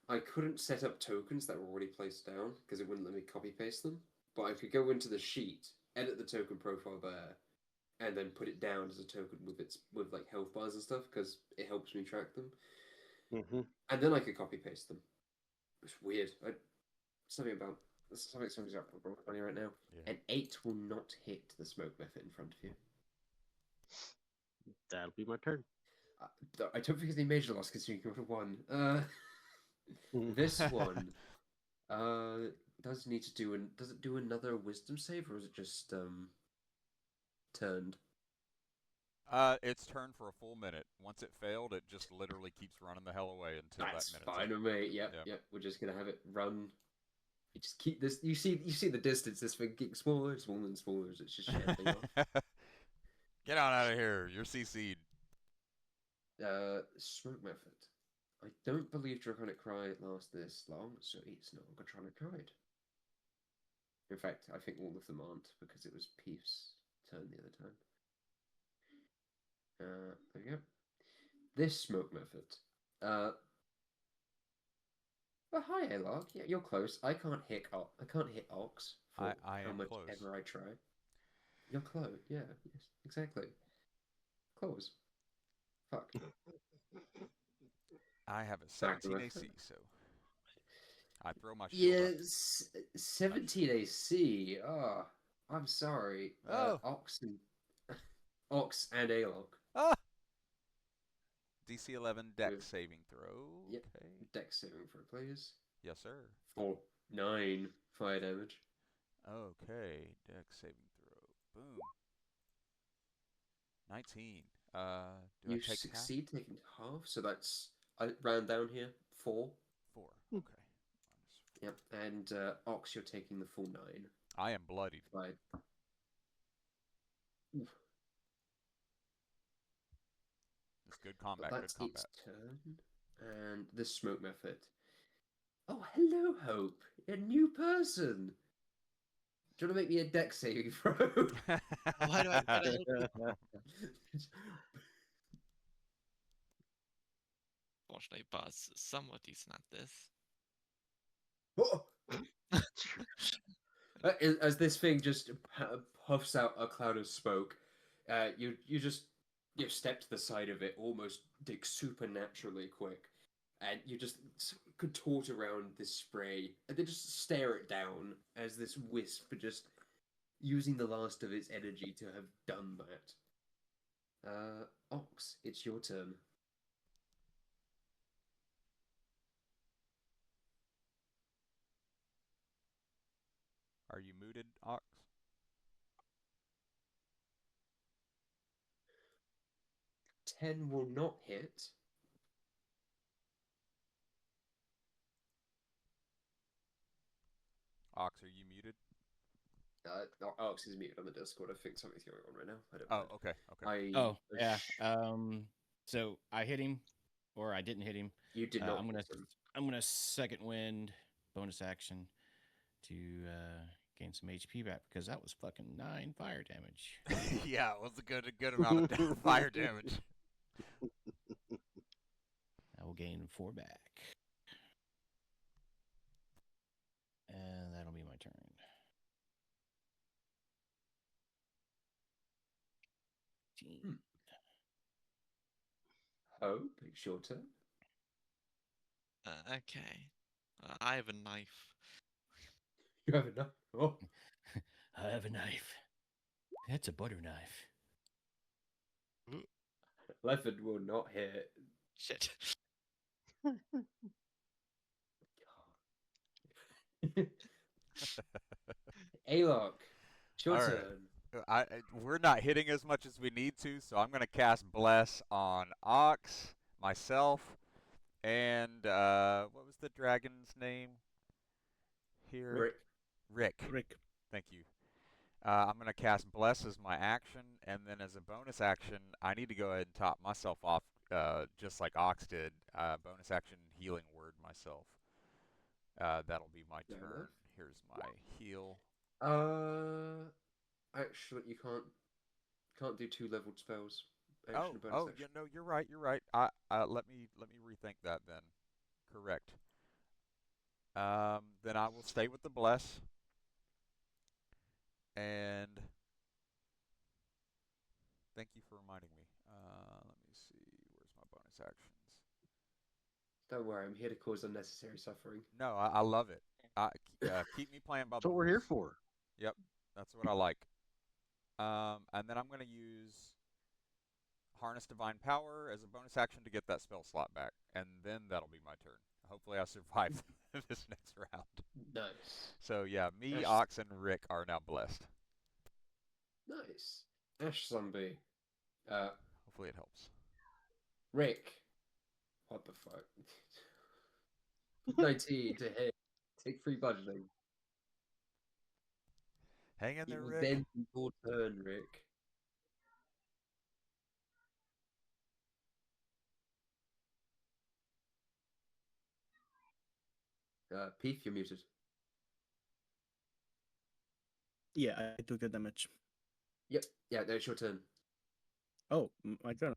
I couldn't set up tokens that were already placed down because it wouldn't let me copy paste them. But I could go into the sheet, edit the token profile there, and then put it down as a token with like health bars and stuff because it helps me track them. Mm-hmm. And then I could copy paste them. It's weird. Something's up with Rotonia right now. Yeah. An 8 will not hit the smoke method in front of you. That'll be my turn. I don't think it's any major loss considering you got a 1. This one does need to do does it do another wisdom save or is it just turned? It's turned for a full minute. Once it failed, it just literally keeps running the hell away until That's that minute's fine up. with me. Yep, Yep. yep. We're just gonna have it run. You just keep this. You see the distance. This thing getting smaller, and smaller, and smaller as it's just shambling off. Get on out of here. You're CC'd. Smoke method. I don't believe Draconic Cry lasts this long, so it's not a Draconic Cry. In fact, I think all of them aren't because it was Peef's turn the other time. There we go. This smoke method. Oh, hi, Alark. Yeah, you're close. I can't hit Ox for I how am much close. ever I try. You're close. Yeah, yes, exactly. Close. Fuck. I have a Back to 17 my AC, so I throw my shield up. Yes, 17 AC. Oh, I'm sorry. Oh. Ox and Alark. Ah! DC 11 deck With- saving throw. Yep. Okay. Dex saving throw, please. Yes, sir. For 9 fire damage. Okay. Deck saving throw. Boom. 19. Do I You take succeed taking half, so that's I round down here 4. 4? Okay. Yep, and Ox, you're taking the full 9. I am bloodied. Right. Oof. It's good combat. That's Good combat. its turn. And the smoke method. Oh, hello, Hope. A new person. Do you want to make me a deck saving throw? Why do I gotta help you? Fortunately, Buzz is somewhat decent at this. Oh! As this thing just puffs out a cloud of smoke, you step to the side of it, almost dig supernaturally quick, and you just contort around this spray, and then just stare it down as this wisp just using the last of its energy to have done that. Ox, it's your turn. Are you muted, Ox? Ten will not hit. Ox, are you muted? Alex is muted on the Discord. I think something's going on right now. I don't Oh, mind. okay, okay. Oh, yeah. So I hit him, or I didn't hit him. You did not. I'm hit him. gonna second wind bonus action to gain some HP back because that was fucking 9 fire damage. Yeah, it was a good amount of fire damage. I will gain 4 back, and that'll be my turn. Hope, it's your turn. Okay. I have a knife. You have enough. Oh, I have a knife. It's a butter knife. 11 will not hit. Shit. Alok, it's your All right. turn. We're not hitting as much as we need to, so I'm gonna cast Bless on Ox, myself, and what was the dragon's name here? Rick. Rick. Thank you. I'm going to cast Bless as my action, and then as a bonus action, I need to go ahead and top myself off, just like Ox did. Bonus action Healing Word myself. That'll be my Fair turn. enough. Here's my heal. Actually, you can't do 2 leveled spells. Oh, Action and bonus oh, action. yeah, no, you're right. You're right. Let me rethink that then. Correct. Then I will stay with the Bless. And thank you for reminding me. Let me see. Where's my bonus actions? Don't worry, I'm here to cause unnecessary suffering. No, I love it. Keep me playing by That's the what we're here rules. for. Yep, that's what I like. And then I'm going to use Harness Divine Power as a bonus action to get that spell slot back. And then that'll be my turn. Hopefully I survive this next round. Nice. So yeah, me, Ash- Ox, and Rick are now blessed. Nice. Ash Zombie. Hopefully it helps. Rick. What the fuck? 19 to hit. Take 3 budgeting. Hang in It there, will Rick. then be your turn, Rick. Peef, you're muted. Yeah, I took the damage. Yep. Yeah, no, it's your turn. Oh, my turn.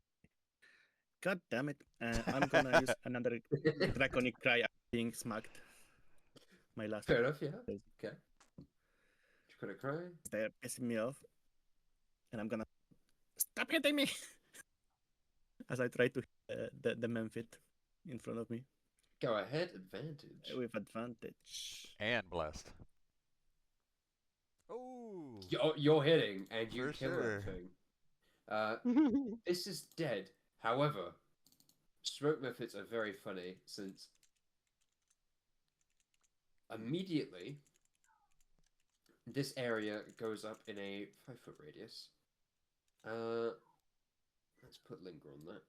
God damn it. I'm gonna use another draconic cry after being smacked. My last Fair enough, yeah. Yes. Okay. You're gonna cry. They're pissing me off. And I'm gonna stop hitting me as I try to hit the Memphit in front of me Go ahead, advantage. with advantage. And blessed. Oh, You're hitting, and you For kill sure. that thing. This is dead. However, smoke methods are very funny since immediately this area goes up in a 5-foot radius. Let's put linger on that.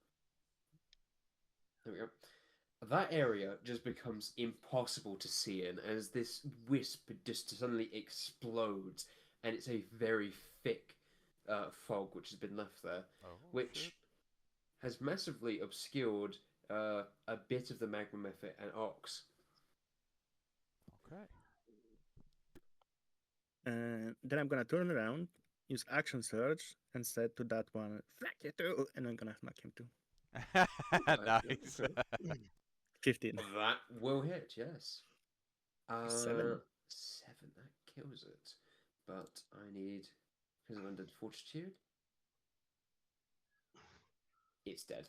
There we go. That area just becomes impossible to see in as this wisp just suddenly explodes, and it's a very thick fog which has been left there, oh which shit. has massively obscured a bit of the magma method and ox. Okay. And then I'm gonna turn around, use action surge, and say to that one, "Fuck you too," and I'm gonna smack him too. Nice. Okay. 15. That will hit, yes. 7. 7, that kills it. But I need, because of undead fortitude, it's dead.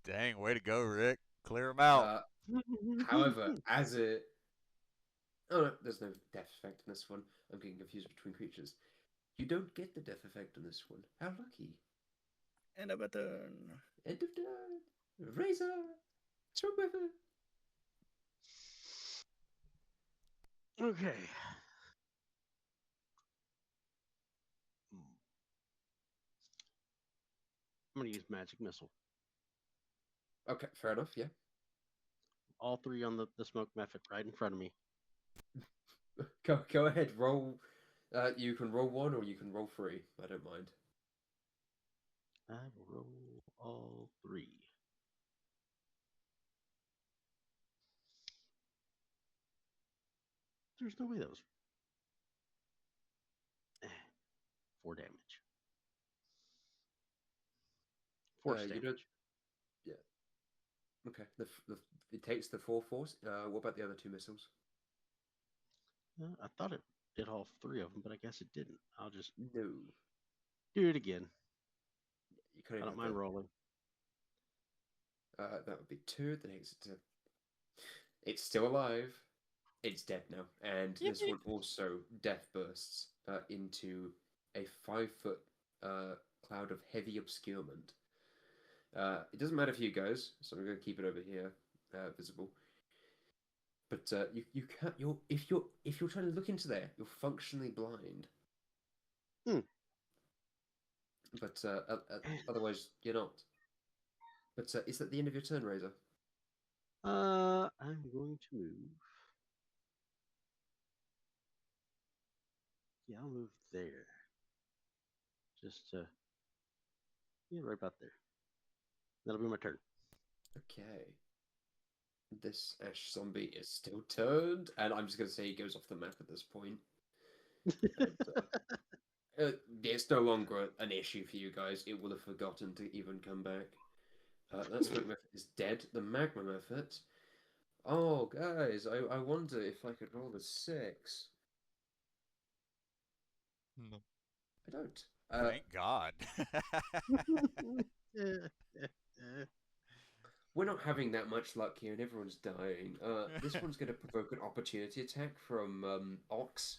Dang, way to go, Rick. Clear him out. However, as it... Oh, no, there's no death effect in this one. I'm getting confused between creatures. You don't get the death effect on this one. How lucky. End of a turn. End of turn. Razor. Smoke weapon. Okay. I'm gonna use magic missile. Okay, fair enough. Yeah. All three on the smoke method right in front of me. Go ahead. Roll. You can roll one or you can roll three. I don't mind. I will roll all three. There's no way that was 4 damage. Force You damage. don't. Yeah. Okay. It takes the 4 force. What about the other two missiles? I thought it did all three of them, but I guess it didn't. I'll just No. do it again. You can't I even don't mind have rolling. that would be two. That takes it to. It's still alive. It's dead now, and this one also death bursts into a 5 foot cloud of heavy obscurement. It doesn't matter for you guys, so I'm going to keep it over here, visible. But you can't. If you're trying to look into there, you're functionally blind. Hmm. But otherwise, you're not. But is that the end of your turn, Razor? I'm going to move. Yeah, I'll move there. Just yeah, right about there. That'll be my turn. Okay. This ash zombie is still turned, and I'm just going to say he goes off the map at this point. And, it's no longer an issue for you guys. It will have forgotten to even come back. That smoke method is dead. The magma method. Oh, guys, I wonder if I could roll a 6. No. I don't. Thank God. We're not having that much luck here, and everyone's dying. This one's going to provoke an opportunity attack from Ox.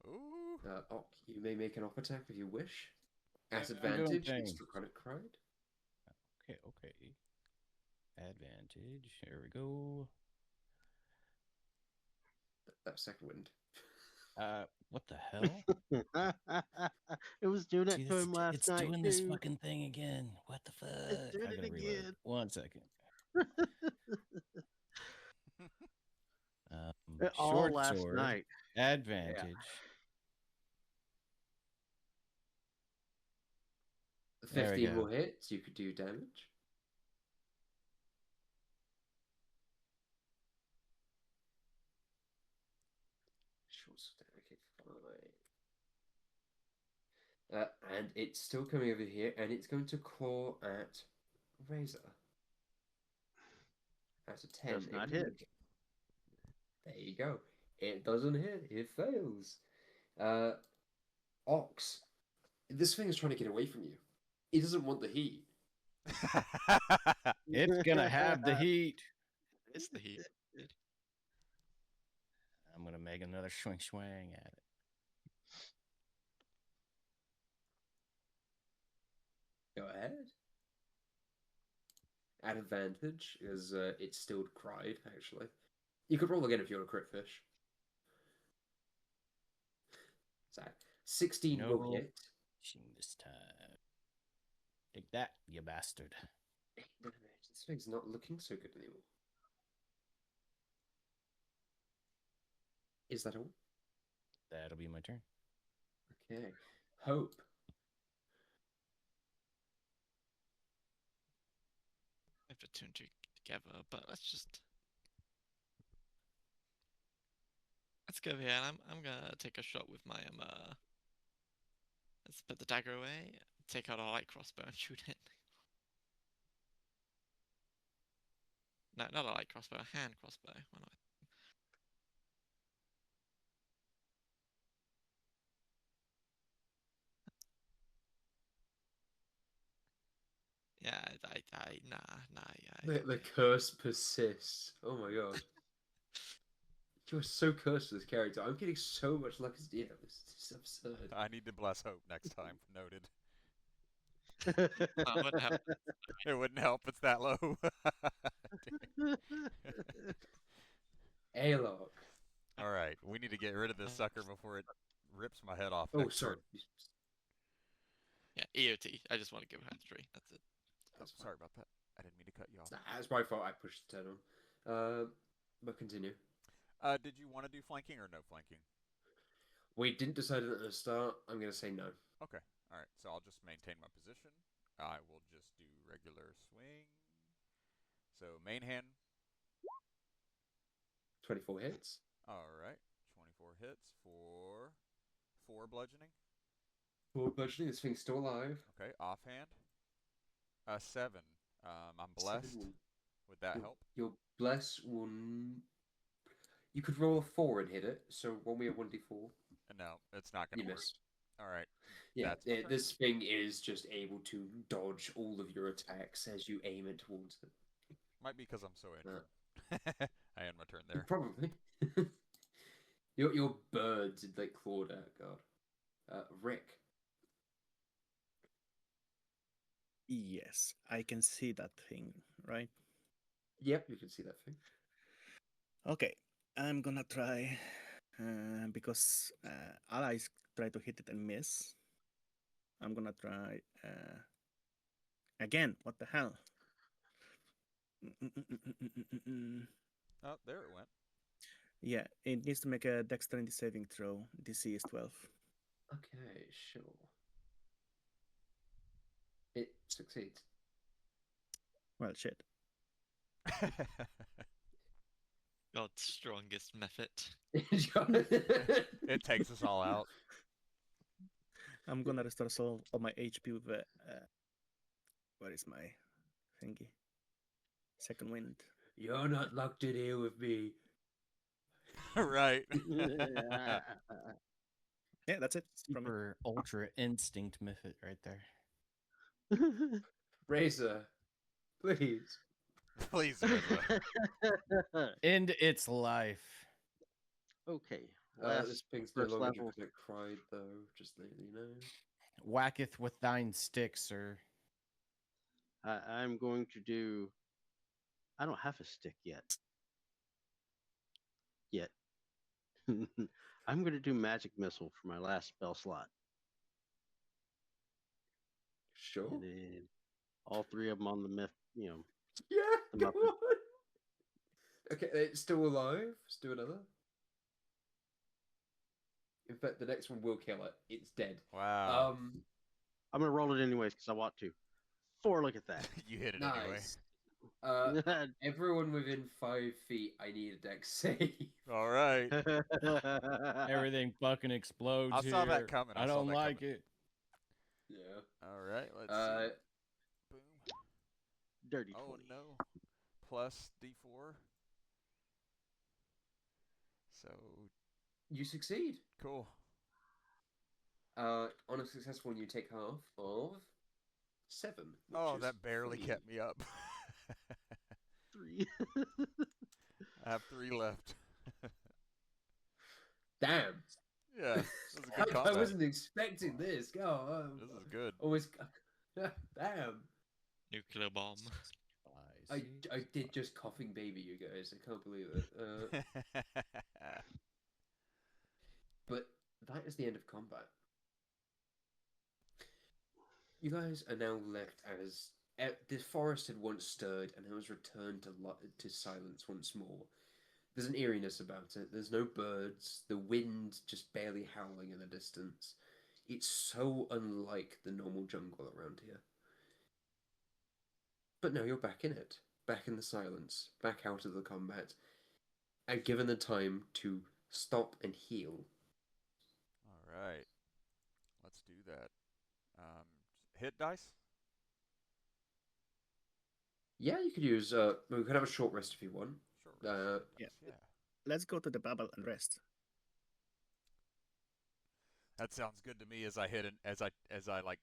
Ooh. Ox, you may make an op attack if you wish. At I'm doing advantage, things. it's the credit cried. Okay, okay. Advantage. Here we go. That second wind. What the hell? It was doing See, that to him last it's night doing too. this fucking thing again. What the fuck? It's doing I it gotta reload. again. 1 second. All Short last sword. night. Advantage. There we 15 go. will hit, so you could do damage. Short sword, okay, fine. And it's still coming over here, and it's going to claw at Razor. At a 10. Does not it hit. wouldn't There you go. It doesn't hit. It fails. Ox. This thing is trying to get away from you. It doesn't want the heat. It's gonna have the heat. It's the heat. I'm gonna make another swing at it. Go ahead. At advantage, because it still cried, actually. You could roll again if you're a crit fish. So, 16 will No. hit. This time. Take that, you bastard. This thing's not looking so good anymore. Is that all? That'll be my turn. Okay. Hope. I have to tune two together, but let's go here, and I'm gonna take a shot with my let's put the dagger away, take out a light crossbow and shoot it. No, not a light crossbow, a hand crossbow. Why not? Yeah, yeah. The curse persists. Oh my god. You're so cursed with this character. I'm getting so much luck as DM. It's absurd. I need to bless hope next time. Noted. No, what happened? It wouldn't help. It's that low. Airlock. All right, we need to get rid of this sucker before it rips my head off Oh, next sorry. turn. Yeah, EOT. I just want to give her 3. That's it. That's fine. Sorry about that. I didn't mean to cut you off. Nah, it's my fault. I pushed the turn on. But continue. Did you want to do flanking or no flanking? We didn't decide at the start. I'm going to say no. Okay. All right. So I'll just maintain my position. I will just do regular swing. So main hand. 24 hits. All right. 24 hits for 4 bludgeoning. 4 bludgeoning. This thing's still alive. Okay. Offhand. 7. I'm 7 blessed. will- Would that your, help? Your bless one. You could roll a 4 and hit it. So when we have 1d4, No, it's not going you to work. missed. All right. Yeah, That's my turn. this thing is just able to dodge all of your attacks as you aim it towards it. Might be because I'm so injured. I end my turn there. Probably. your bird did like clawed at God. Rick. Yes, I can see that thing, right? Yep, you can see that thing. Okay, I'm gonna try because allies try to hit it and miss. I'm gonna try again. What the hell? Oh, there it went. Yeah, it needs to make a dexterity saving throw. DC is 12. Okay, sure. It succeeds. Well, shit. God's strongest method. It takes us all out. I'm gonna restore all of my HP with where is my thingy? Second wind. You're not locked in here with me. Right. Yeah, that's it from me. Super ultra instinct method right there. Razor, please. Please, Reza. End its life. Okay. This thing's no first longer level. because it cried, though. Just letting you know. Whacketh with thine stick, sir. I'm going to do. I don't have a stick yet. I'm going to do magic missile for my last spell slot, Sure. and then all 3 of them on the myth. Yeah, the go Muppet. on. Okay, it's still alive. Let's do another. In fact, the next one will kill it. It's dead. Wow. I'm going to roll it anyways because I want to. 4. Look at that. You hit it anyway. Nice. Everyone within 5 feet, I need a dex save. All right. Everything fucking explodes I saw that here. coming. I I saw don't that like coming. it. Yeah. All right. Let's see. Boom. Dirty 20. Oh no. Plus D4. So You succeed. cool. On a successful one, you take half of 7. Oh, which is that barely 3. kept me up. 3. I have 3 left. Damn. Yeah, this is a good I combat. wasn't expecting this. Go. This is good. Always. Damn. Nuclear bomb. I did just coughing baby, you guys. I can't believe it. But that is the end of combat. You guys are now left as the forest had once stirred and has returned to silence once more. There's an eeriness about it. There's no birds. The wind just barely howling in the distance. It's so unlike the normal jungle around here. But now you're back in it, back in the silence, back out of the combat, and given the time to stop and heal. All right. Let's do that. Hit dice? Yeah, you could use. We could have a short rest if you want. Short rest. Yeah. Let's go to the bubble and rest. That sounds good to me as I hit an, as I like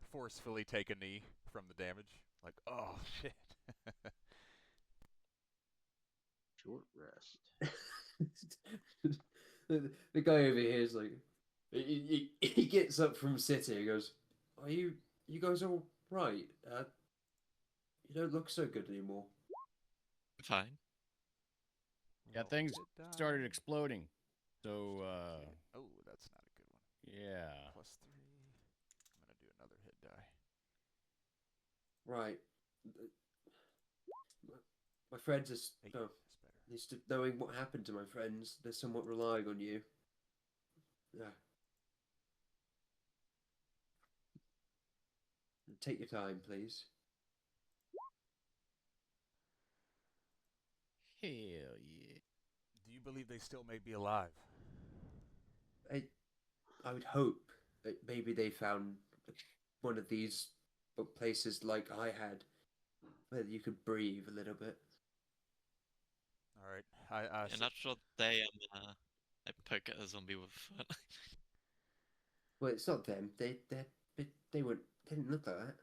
forcefully take a knee from the damage. Like, oh shit. Short rest. the guy over here is like, he gets up from sitting. He goes, "Are you guys all right? You don't look so good anymore." Fine. Yeah, Roll things hit die. started exploding. So, Hit. Oh, that's not a good one. yeah. +3. I'm gonna do another hit die. Right. My friends are Hey, no, that's better. used to knowing what happened to my friends. They're somewhat relying on you. Yeah. Take your time, please. Hell yeah. Do you believe they still may be alive? I would hope that maybe they found one of these places like I had, where you could breathe a little bit. All right. I You're not sure they I poke at a zombie with a foot. Well, it's not them. They weren't. They didn't look like that.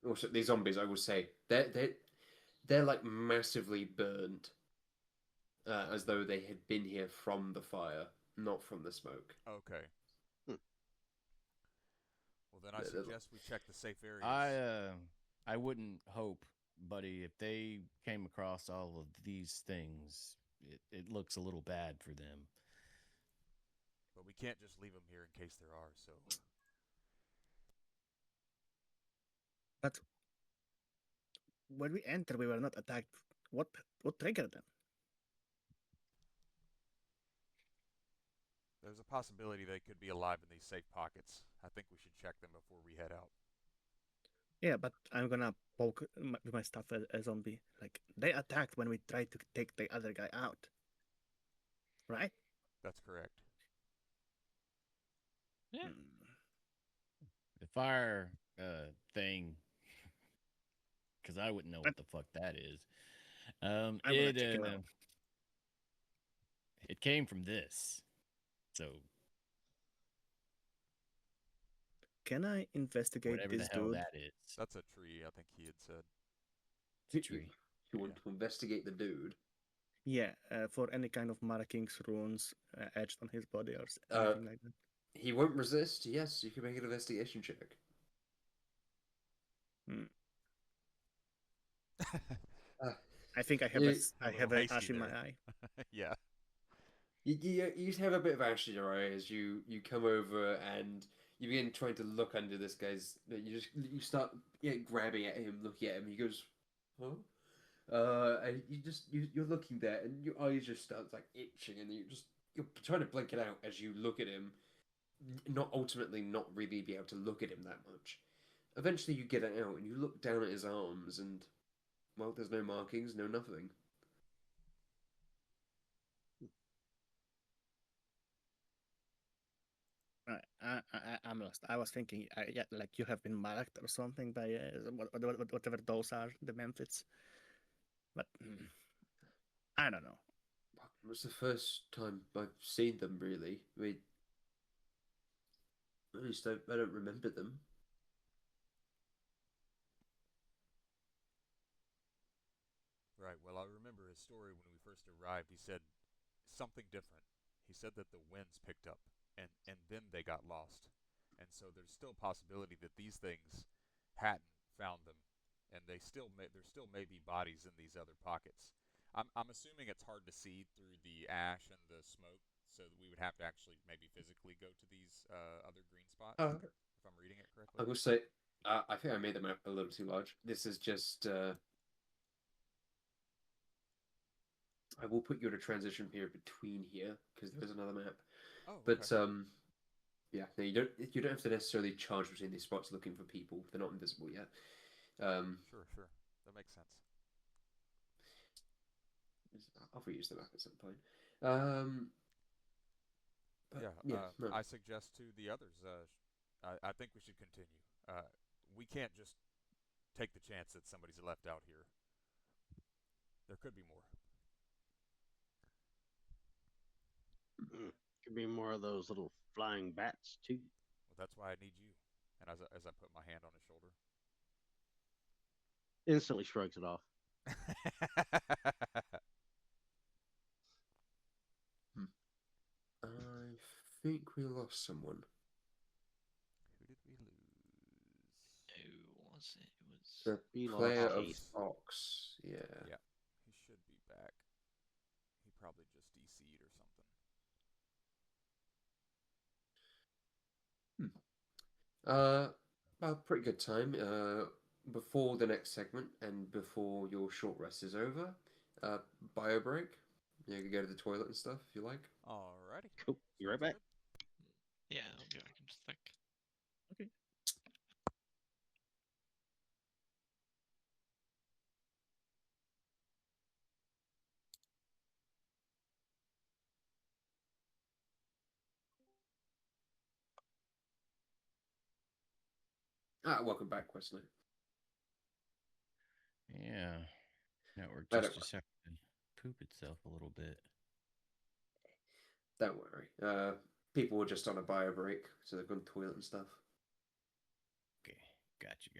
Also, these zombies, I will say, they're like massively burnt, as though they had been here from the fire, not from the smoke. Okay. Hmm. Well, then I They're- suggest we check the safe areas. I wouldn't hope, buddy, if they came across all of these things, it looks a little bad for them. But we can't just leave them here in case there are, so... But when we entered, we were not attacked. What triggered them? There's a possibility they could be alive in these safe pockets. I think we should check them before we head out. Yeah, but I'm gonna poke with my stuff a zombie. Like, they attacked when we tried to take the other guy out. Right? That's correct. Yeah. The fire thing, because I wouldn't know what the fuck that is. I'm gonna check him out. It came from this. So Can I investigate whatever this the hell dude? that is. That's a tree, I think he had said. It's a tree. You want to investigate the dude? Yeah, for any kind of markings, runes etched on his body or anything like that. He won't resist. Yes, you can make an investigation check. Hmm. Uh, I think I have You- I little have a hasty ash in my there. eye. Yeah. you have a bit of ash in your eye as you come over and you begin trying to look under this guy's. You start grabbing at him, looking at him. He goes, huh? And you're looking there, and your eyes just start like itching, and you're trying to blink it out as you look at him. Not really be able to look at him that much. Eventually, you get it out, and you look down at his arms, and well, there's no markings, no nothing. I'm lost. I was thinking, yeah, like you have been marked or something by whatever those are, the Memphis. But I don't know. It was the first time I've seen them, really. I mean, at least I don't remember them. Right. Well, I remember his story when we first arrived. He said something different. He said that the winds picked up and then they got lost. And so there's still a possibility that these things hadn't found them and there still may be bodies in these other pockets. I'm assuming it's hard to see through the ash and the smoke, so that we would have to actually maybe physically go to these other green spots, if I'm reading it correctly. I will say, I think I made the map a little too large. This is just. I will put you in a transition period between here because there's another map. Oh, But okay. yeah, no, you don't have to necessarily charge between these spots looking for people. They're not invisible yet. Sure, sure. That makes sense. I'll reuse the map at some point. But Yeah, no. I suggest to the others, I think we should continue. We can't just take the chance that somebody's left out here. There could be more. Could be more of those little flying bats too. Well, that's why I need you. And as I put my hand on his shoulder. Instantly shrugs it off. I think we lost someone. Who did we lose? Who was it? It was. The We lost player of Keith. Ox. Yeah. Yeah, he should be A pretty good time. Before the next segment and before your short rest is over, uh, bio break. You can go to the toilet and stuff if you like. Alrighty. Cool. Be right Sounds back. good. Yeah, I'll be back in just a sec. Okay. Welcome back, Questley. Yeah. Network No, just decided to poop itself a little bit. don't worry. People were just on a bio break, so they've gone to the toilet and stuff. Okay. Gotcha.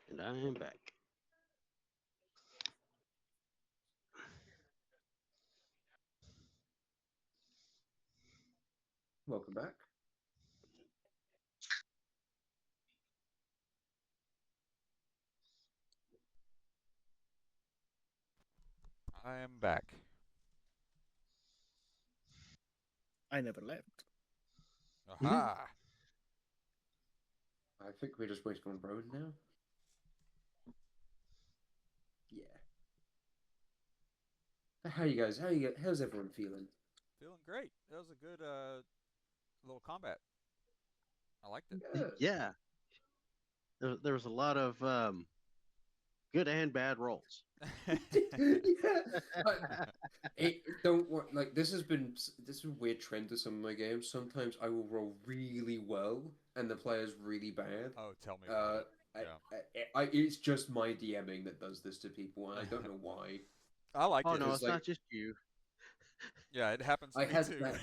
And I am back. Welcome back. I am back. I never left. Aha! I think we're just waiting on Rowan now. Yeah. How you guys? How's everyone feeling? Feeling great. That was a good little combat. I liked it. Good. Yeah. There was a lot of good and bad rolls. Yeah. Don't worry. Like this is a weird trend to some of my games. Sometimes I will roll really well and the player's really bad. Oh, tell me about Uh, it. Yeah. it's just my DMing that does this to people, and I don't know why. I like Oh it. no, Because it's like not just you. Yeah, it happens to I me had too. that.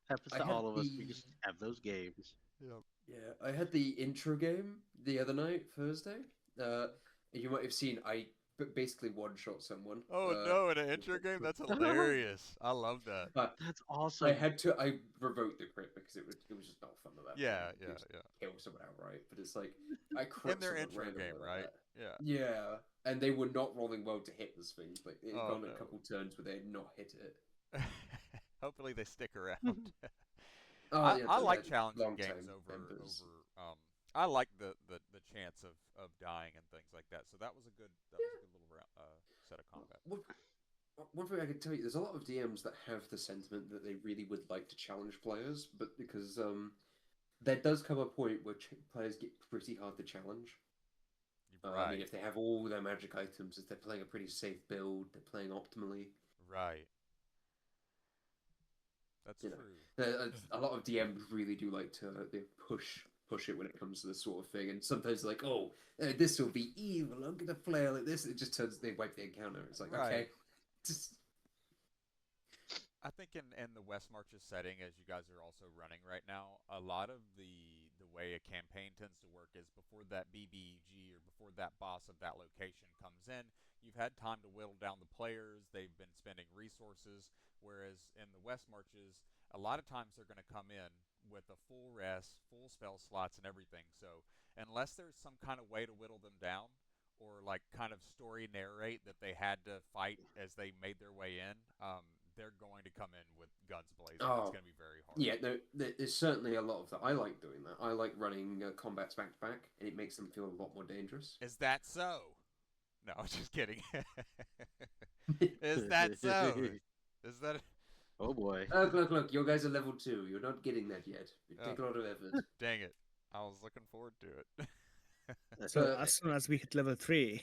Happens I to had all of us. We the just have those games. Yep. Yeah, I had the intro game the other night, Thursday. Uh, you might have seen I basically one shot someone. Oh no, in an intro game? That's hilarious. I love that. That's I awesome. had to. I revoked the crit because it was just not fun at that Yeah, point. yeah, Just yeah. kill someone outright. But it's like I In crit their someone intro randomly game, like right? that. Yeah. Yeah, and they were not rolling well to hit this thing. Like it had Oh gone a no. couple turns where they had not hit it. Hopefully they stick around. Oh I yeah, I like they're challenging long games time members. over I like the chance of dying and things like that. So that was a good little set of combat. One, one thing I can tell you, there's a lot of DMs that have the sentiment that they really would like to challenge players, but because there does come a point where players get pretty hard to challenge. I mean, Right. if they have all their magic items, if they're playing a pretty safe build, they're playing optimally. Right. That's You true. know, a lot of DMs really do like to they push it when it comes to this sort of thing, and sometimes they're like, oh, this will be evil. I'm gonna flail like this. It just turns they wipe the encounter. It's like okay, Right. just I think in the West Marches setting, as you guys are also running right now, a lot of the way a campaign tends to work is before that BBG or before that boss of that location comes in, you've had time to whittle down the players. They've been spending resources, whereas in the West Marches, a lot of times they're going to come in with a full rest, full spell slots, and everything. So unless there's some kind of way to whittle them down, or like kind of story narrate that they had to fight as they made their way in, they're going to come in with guns blazing. It's Oh, going to be very hard. yeah, no, there's certainly a lot of that. I like doing that. I like running combats back to back, and it makes them feel a lot more dangerous. Is that so? No, I'm just kidding. Is that so? Is that? Oh boy. Look, your guys are level 2. You're not getting that yet. It Oh. take a lot of effort. Dang it! I was looking forward to it. So But- as soon as we hit level 3,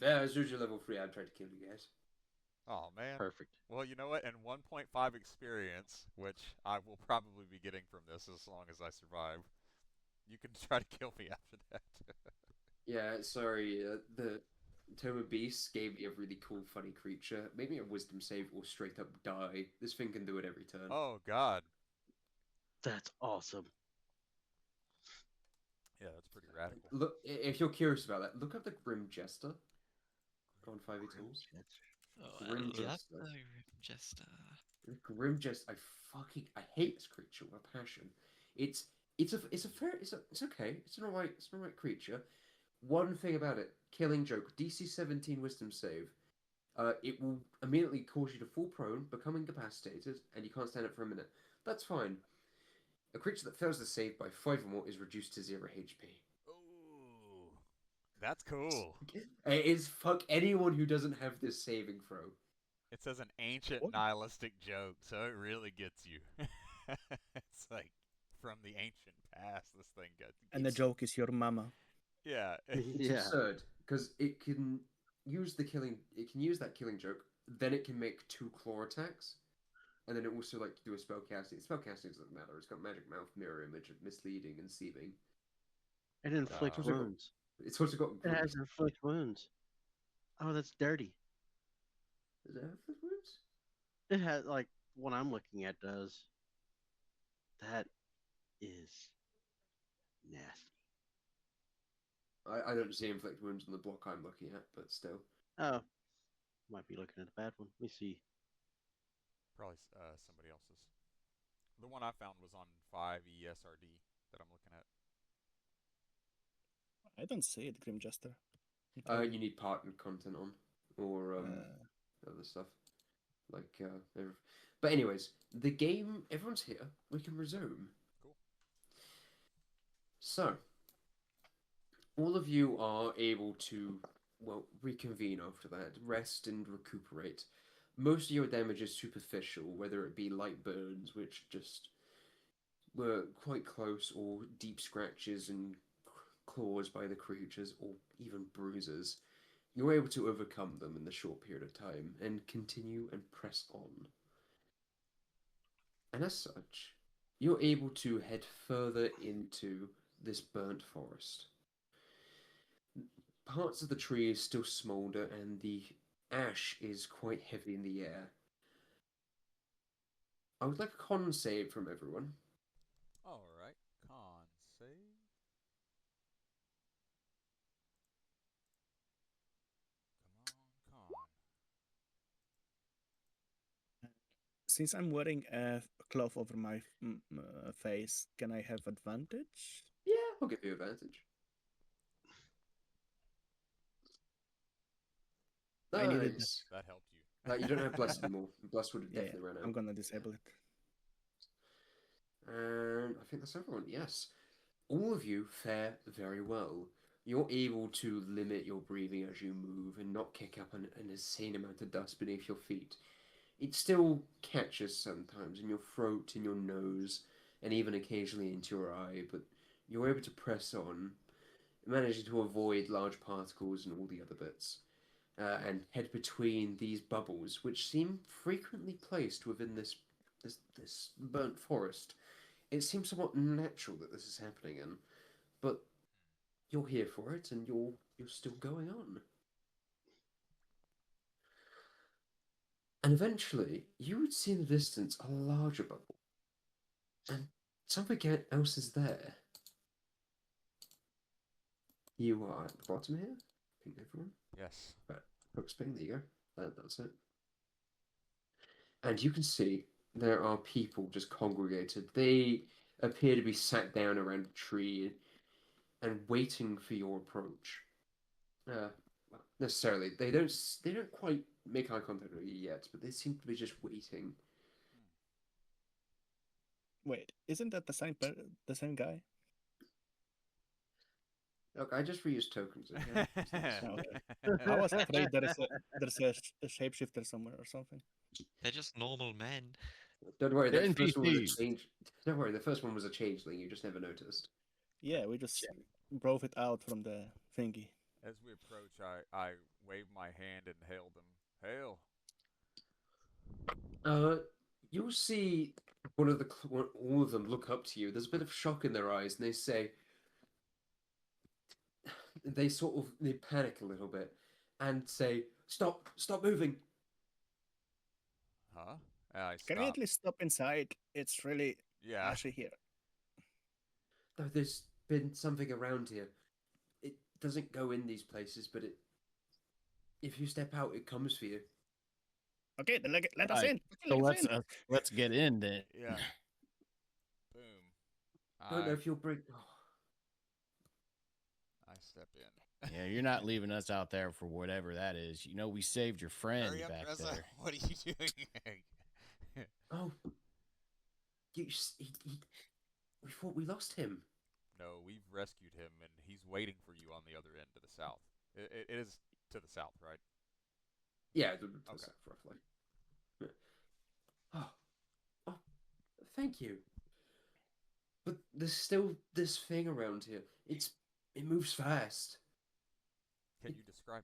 Yeah, as usual, level 3, I'd try to kill you guys. Oh man. Perfect. Well, you know what? And 1.5 experience, which I will probably be getting from this as long as I survive. You can try to kill me after that. Yeah, sorry, the Tome of Beasts gave me a really cool, funny creature. Maybe a wisdom save or straight up die. This thing can do it every turn. Oh God. That's awesome. Yeah, that's pretty radical. Look, if you're curious about that, look up the Grim Jester on 5e Tools. Oh, Grim I love Jester. the Grim Jester. The Grim Jester, I hate this creature with a passion. It's okay. It's an alright creature. One thing about it, Killing Joke, DC 17 Wisdom save. It will immediately cause you to fall prone, become incapacitated, and you can't stand up for a minute. That's fine. A creature that fails the save by 5 or more is reduced to 0 HP. Ooh, that's cool. It is fuck anyone who doesn't have this saving throw. It says an ancient What? nihilistic joke, so it really gets you. It's like from the ancient past. This thing gets. and the joke is your mama. Yeah. It's Yeah. absurd because it can use that killing joke, then it can make 2 claw attacks, and then it also like do a spell casting. Spell casting doesn't matter. It's got magic mouth, mirror image, misleading, and seeming. It inflicts Also got- wounds. It's also got It has inflict wounds. Oh, that's dirty. Does it have the wounds? It has like what I'm looking at does. That is nasty. I don't see inflict wounds on the block I'm looking at, but still. Oh, might be looking at a bad one. Let me see. Probably somebody else's. The one I found was on 5ESRD that I'm looking at. I don't see it, Grim Jester. You need partner content on, or other stuff, like But anyways, the game. Everyone's here. We can resume. Cool. So, all of you are able to, well, reconvene after that, rest and recuperate. Most of your damage is superficial, whether it be light burns, which just were quite close, or deep scratches and claws by the creatures, or even bruises. You're able to overcome them in the short period of time and continue and press on. And as such, you're able to head further into this burnt forest. Parts of the trees still smoulder, and the ash is quite heavy in the air. I would like a con save from everyone. All right. Con save. Come on, con. Since I'm wearing a cloth over my face, can I have advantage? Yeah, I'll give you advantage. I needed that. Nice. That helped you. You don't have bless anymore. Bless would have Yeah, definitely run out. I'm gonna disable it. And I think that's everyone. Yes. All of you fare very well. You're able to limit your breathing as you move and not kick up an insane amount of dust beneath your feet. It still catches sometimes in your throat, in your nose, and even occasionally into your eye, but you're able to press on, managing to avoid large particles and all the other bits, and head between these bubbles, which seem frequently placed within this burnt forest. It seems somewhat natural that this is happening in, but you're here for it, and you're still going on. And eventually, you would see in the distance a larger bubble, and something else is there. You are at the bottom here. I think everyone. Yes. Right, hook spin. There you go. That's it. And you can see there are people just congregated. They appear to be sat down around a tree and waiting for your approach. Well, necessarily, they don't quite make eye contact with you yet, but they seem to be just waiting. Wait, isn't that the same guy? Look, I just reused tokens, okay? It's nice. Oh, okay. I was afraid there's a shapeshifter somewhere or something. They're just normal men. Don't worry, They're that first one was a NPCs. change. Don't worry, the first one was a changeling. You just never noticed. Yeah, we just drove it out from the thingy. As we approach, I wave my hand and hail them. Hail! Uh, you'll see all of them look up to you. There's a bit of shock in their eyes, and they say, they panic a little bit, and say, "Stop! Stop moving!" Huh? I Can we at stop. least stop inside? It's really Yeah. ashy here. Though there's been something around here. It doesn't go in these places, but if you step out, it comes for you. Okay, then let us Right. in. So Let us in. let's get in then. Yeah. Boom. Don't know I if you'll bring. Oh, I step in. Yeah, you're not leaving us out there for whatever that is. You know, we saved your friend Hurry up, back Tressa. there. What are you doing? oh. We thought we lost him. No, we've rescued him, and he's waiting for you on the other end to the south. It is to the south, right? Yeah, Okay. roughly. Yeah. Oh, oh, thank you. But there's still this thing around here. It moves fast. Can you describe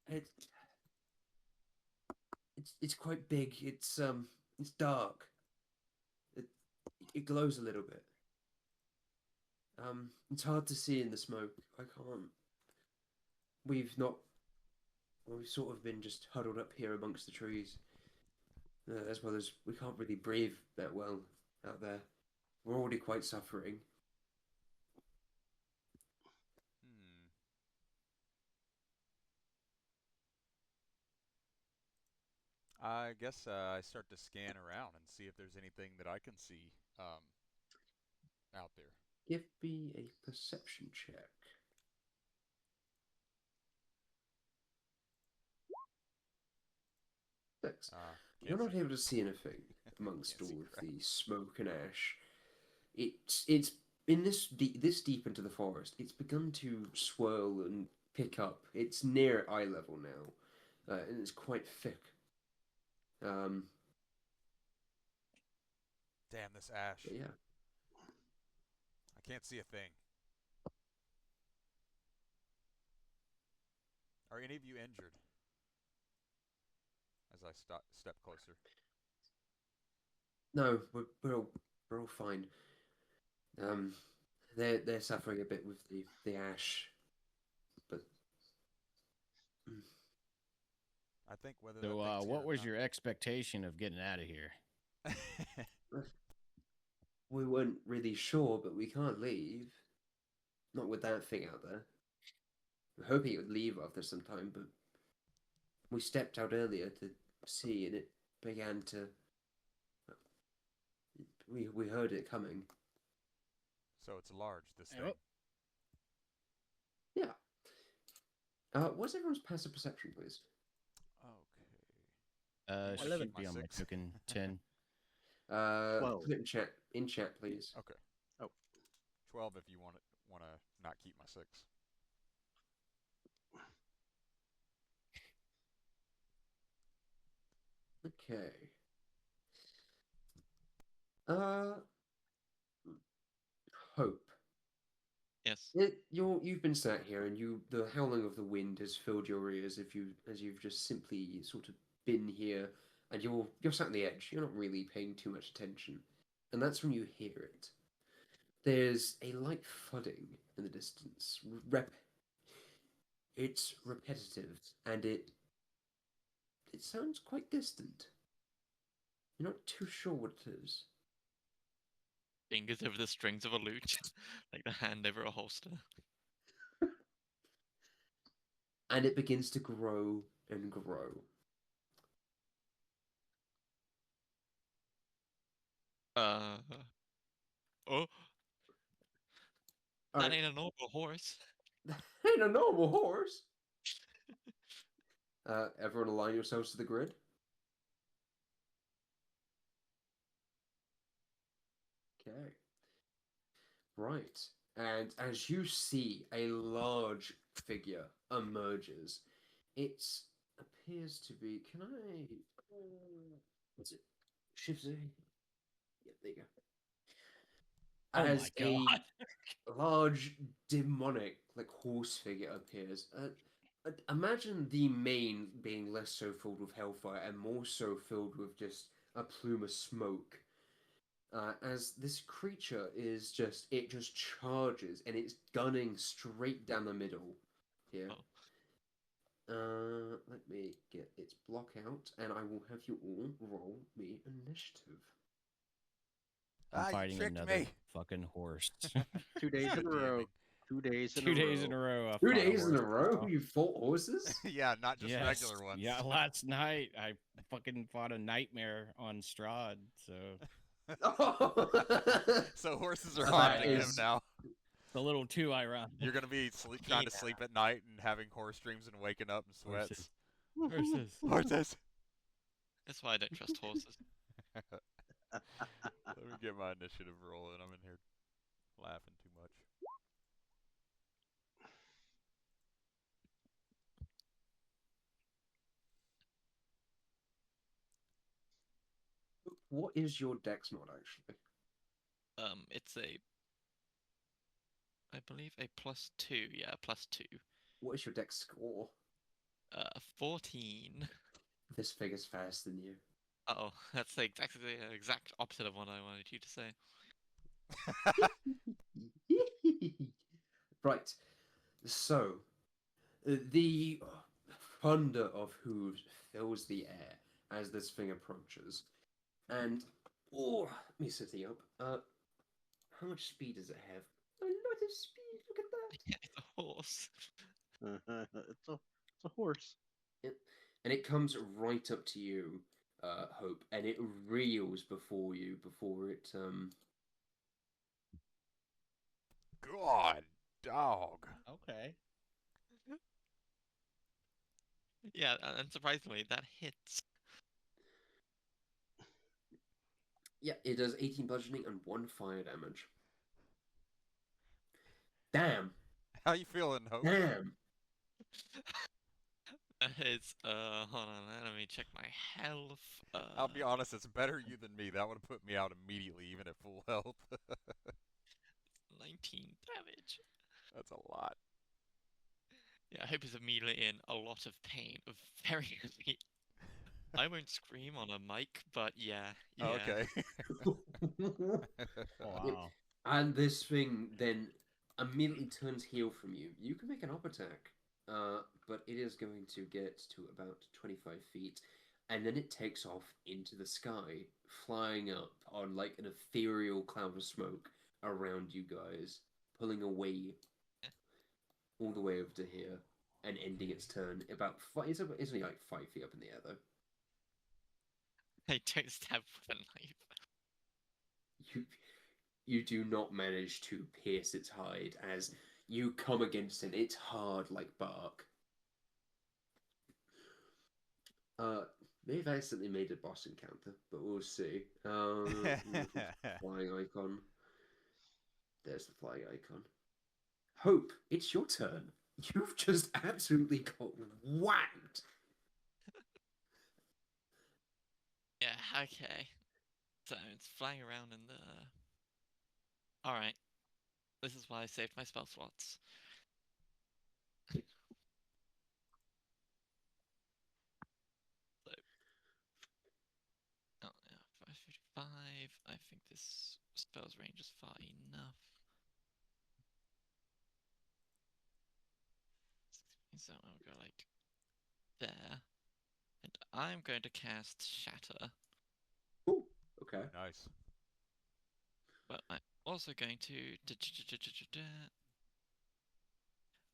it? It it's quite big. It's dark. It it glows a little bit. It's hard to see in the smoke. I can't. We've not. We've sort of been just huddled up here amongst the trees, as well as we can't really breathe that well out there. We're already quite suffering. Hmm. I guess I start to scan around and see if there's anything that I can see out there. Give me a perception check. 6. You're Can't not see. able to see anything amongst Can't see all of crap. the smoke and ash. It's in this deep into the forest. It's begun to swirl and pick up. It's near eye level now, and it's quite thick. Um, Damn this ash. but yeah, I can't see a thing. Are any of you injured? As I step closer. no, we're all fine. Um, they're suffering a bit with the ash, but mm, I think whether So, that thing's here what or was not. your expectation of getting out of here? we weren't really sure. But we can't leave. Not with that thing out there. We're hoping it would leave after some time, but we stepped out earlier to see, and it began to. We heard it coming. So it's large, this Oh. thing. Yeah. What's everyone's passive perception, please? Okay. Uh, You wanna Eleven. keep should be on my 6? token 10. 12. Put it in chat. In chat, please. Okay. Oh. 12 if you want to not keep my 6. Okay. Uh, Hope. Yes. You've been sat here, and the howling of the wind has filled your ears. As you've just simply sort of been here, and you're sat on the edge. You're not really paying too much attention, and that's when you hear it. There's a light thudding in the distance. It's repetitive, and it sounds quite distant. You're not too sure what it is. Fingers over the strings of a lute, like the hand over a holster. And it begins to grow and grow. Oh, All that right. ain't a normal horse. Ain't a normal horse. Everyone align yourselves to the grid. Okay. Right. And as you see a large figure emerges, it appears to be. Can I? What's it? Shift Z. Yeah, there you go. Oh my As a god. large demonic horse figure appears. Imagine the mane being less so filled with hellfire and more so filled with just a plume of smoke. As this creature is it just charges and it's gunning straight down the middle here. Let me get its block out, and I will have you all roll me initiative. I'm You fighting tricked another me. fucking horse. 2 days in a row. DMing. 2 days in 2 a days in a row. row. I 2 fought a days in a horse row, now. you fought horses? Yeah, not just Yes. regular ones. Yeah, last night I fucking fought a nightmare on Strahd, so So horses are That haunting him is- now. it's a little too ironic. You're gonna be trying to sleep at night and having horse dreams and waking up in sweats. Horses. Horses. That's why I don't trust horses. Let me get my initiative rolling. I'm in here laughing too much. What is your dex mod actually? It's I believe a +2. Yeah, +2. What is your dex score? 14. This figure's faster than you. Oh, that's exactly the exact opposite of what I wanted you to say. Right. So, the thunder of hooves fills the air as this thing approaches. And, oh, let me set it up. How much speed does it have? A lot of speed, look at that. It's a horse. it's a horse. Yep. And it comes right up to you, Hope, and it reels before you before it God, dog. Okay. Yeah, and surprisingly, that hits. Yeah, it does 18 bludgeoning and 1 fire damage. Damn. How you feeling, Hope? Damn. That hits. Hold on, let me check my health. I'll be honest, it's better you than me. That would have put me out immediately, even at full health. 19 damage. That's a lot. Yeah, I hope is immediately in a lot of pain. Very. I won't scream on a mic, but yeah. Oh, okay. Wow. And this thing then immediately turns heel from you. You can make an up attack, but it is going to get to about 25 feet, and then it takes off into the sky, flying up on like an ethereal cloud of smoke around you guys, pulling away all the way over to here, and ending its turn about it's only like 5 feet up in the air though. I don't stab with a knife. You do not manage to pierce its hide as you come against it. It's hard like bark. They've accidentally made a boss encounter, but we'll see. Flying icon. There's the flying icon. Hope, it's your turn. You've just absolutely got whacked. Yeah, okay. So it's flying around in the. Alright. This is why I saved my spell slots. So. Oh, yeah, 555. I think this spell's range is far enough. So I'll go like there. And I'm going to cast Shatter. Ooh, okay. Nice. But I'm also going to.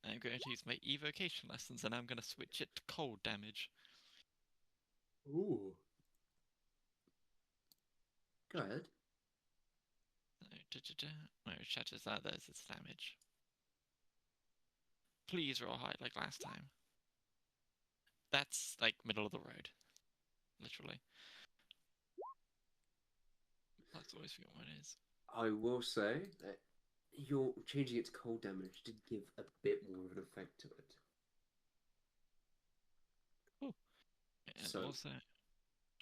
I'm going to use my evocation lessons and I'm going to switch it to cold damage. Ooh. Go ahead. No, shatters that. There's its damage. Please roll high like last time. That's like middle of the road, literally. Let's always forget what it is. I will say that you're changing it to cold damage to give a bit more of an effect to it. And So- also,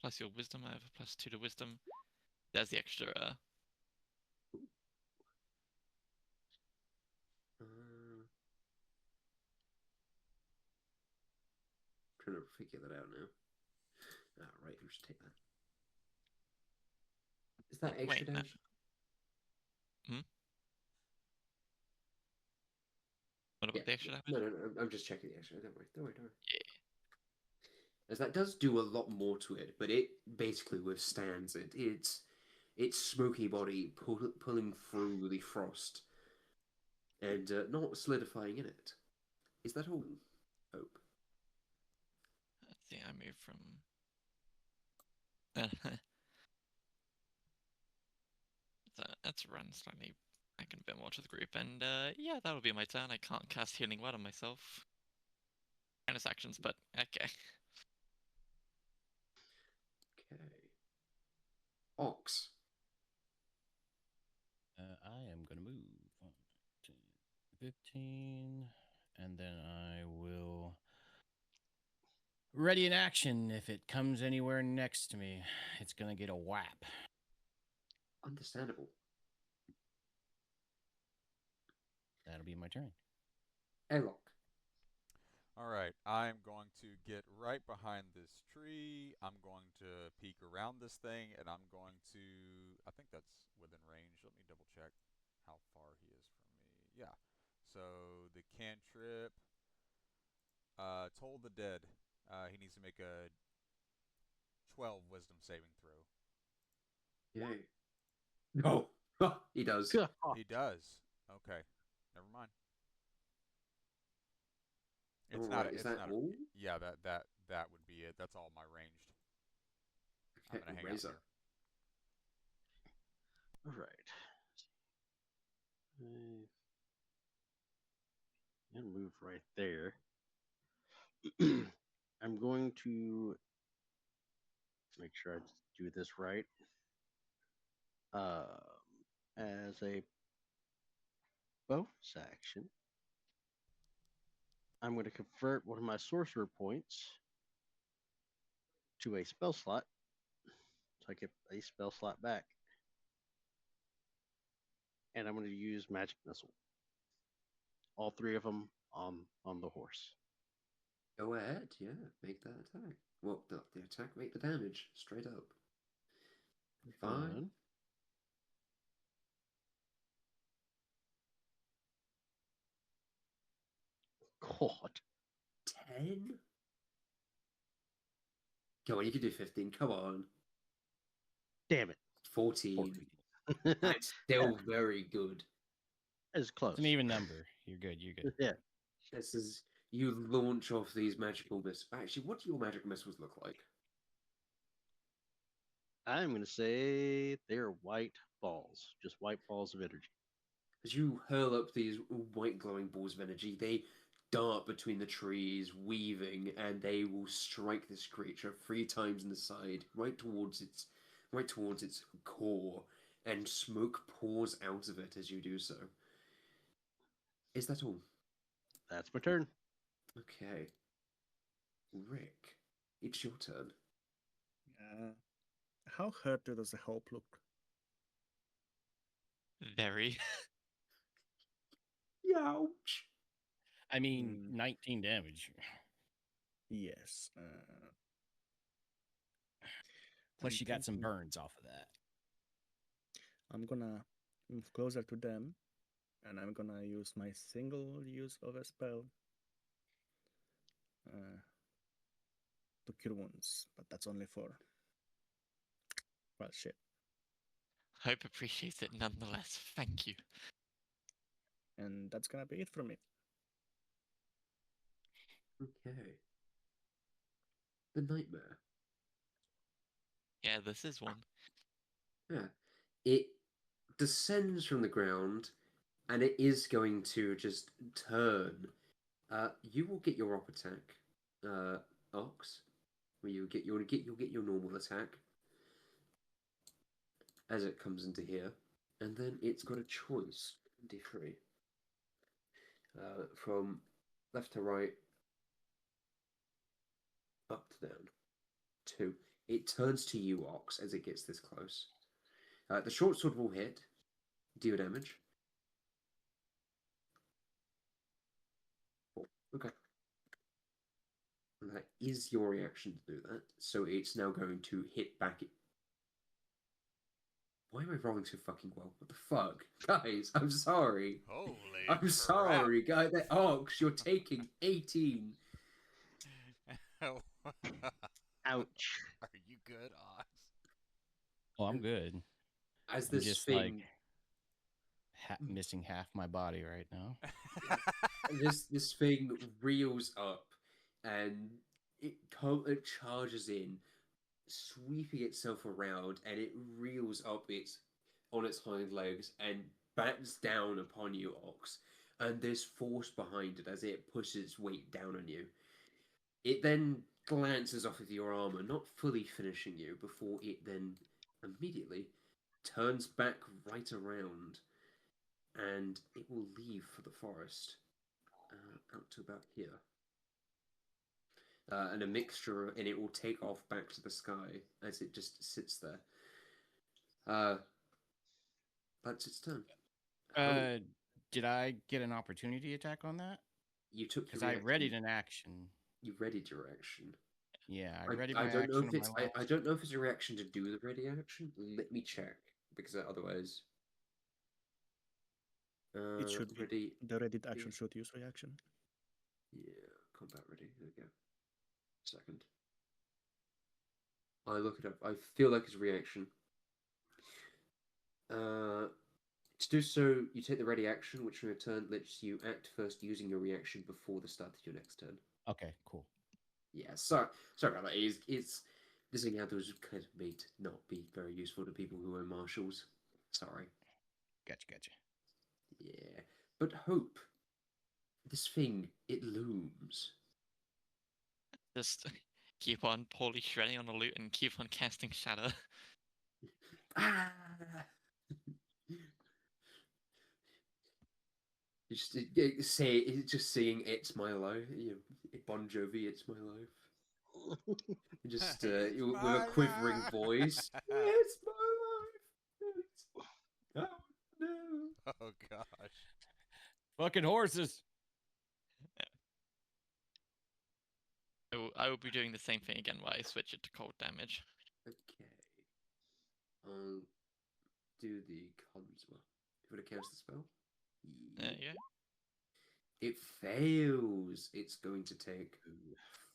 plus your wisdom, I have a +2 to wisdom. There's the extra. Trying to figure that out now. Ah, right, we should take that. Is that Oh, extra wait, no. damage? What about the extra damage? No, I'm just checking the extra. Don't worry. Yeah. As that does do a lot more to it, but it basically withstands it. Its smoky body pulling through the frost and not solidifying in it. Is that all? Hope. Let's see, I moved from. Let's run slightly back in a bit more to the group, and yeah, that'll be my turn. I can't cast Healing Word on myself. Bonus actions, but okay. Okay. Ox. I am going to move 1, 10, 15, and then I will ready in action. If it comes anywhere next to me, it's going to get a whap. Understandable. That'll be my turn. Airlock. All right, I'm going to get right behind this tree. I'm going to peek around this thing, and I'm going to. I think that's within range. Let me double check how far he is from me. Yeah. So the cantrip. Toll the dead. He needs to make a 12 wisdom saving throw. Yay. No. He does. God. He does. Okay. Never mind. It's not. Alright, is It's that not. all? Yeah. That would be it. That's all my ranged. I'm Okay, gonna hang out Razor. here. All right. And move right there. I'm going to make sure I do this right. As a bonus action, I'm going to convert one of my sorcerer points to a spell slot, so I get a spell slot back. And I'm going to use magic missile. All three of them on the horse. Go ahead, yeah. Make that attack. Well, the attack, make the damage. Straight up. Fine. Fun. God. 10? Come on, you can do 15. Come on. Damn it. 14. 14. That's still very good. It's close. It's an even number. You're good. You're good. Yeah. This is you launch off these magical missiles. Actually, what do your magic missiles look like? I'm going to say they're white balls. Just white balls of energy. As you hurl up these white glowing balls of energy, they dart between the trees, weaving, and they will strike this creature 3 times in the side, right towards its core, and smoke pours out of it as you do so. Is that all? That's my turn. Okay. Rick, it's your turn. How hurt does the hope look? Very. Ouch! I mean, 19 damage. Yes. Plus, I'm you got some thinking- burns off of that. I'm gonna move closer to them, and I'm gonna use my single use of a spell to cure wounds, but that's only for. Well, shit. Hope appreciates it nonetheless. Thank you. And that's gonna be it for me. Okay. The nightmare. Yeah, this is one. Yeah. It descends from the ground, and it is going to just turn. You will get your op attack, Ox. Where you'll get your normal attack as it comes into here, and then it's got a choice. 23. From left to right, up to down. 2. It turns to you, Ox, as it gets this close. The short sword will hit, deal damage. Oh, okay. And that is your reaction to do that. So it's now going to hit back. Why am I rolling so fucking well? What the fuck? Guys, I'm sorry. Holy I'm crap. sorry, guys. Ox, you're taking 18. Ouch. Are you good, Ox? Oh, I'm good. As I'm this just thing, like missing half my body right now. this thing reels up, and it charges in, sweeping itself around, and it reels up on its hind legs and bats down upon you, Ox. And there's force behind it as it pushes its weight down on you. It then glances off of your armor, not fully finishing you, before it then immediately turns back right around, and it will leave for the forest out to about here. And a mixture, and it will take off back to the sky as it just sits there. That's its turn. Did I get an opportunity attack on that? You took Because your I reaction. readied an action. You readied your action. Yeah, I readied I my don't know action. if it's I don't know if it's a reaction to do the ready action. Let me check because otherwise. It should be. Ready. The readied action should use reaction. Yeah, combat ready. There we go. Second. I look it up. I feel like it's a reaction. To do so, you take the ready action, which in return lets you act first using your reaction before the start of your next turn. Okay, cool. Yeah, sorry about that. It's this encounter was kind of made to not be very useful to people who are marshals. Sorry. Gotcha. Yeah, but Hope, this thing, it looms. Just keep on poorly shredding on the loot and keep on casting shadow. Ah! Just just saying "It's my life." Bon Jovi, "It's my life." Just It's with my a quivering life. voice. It's my life. Oh no. Oh gosh. Fucking horses. I will be doing the same thing again while I switch it to cold damage. Okay. I'll do the cons. Well, if it counts the spell. Yeah. It fails. It's going to take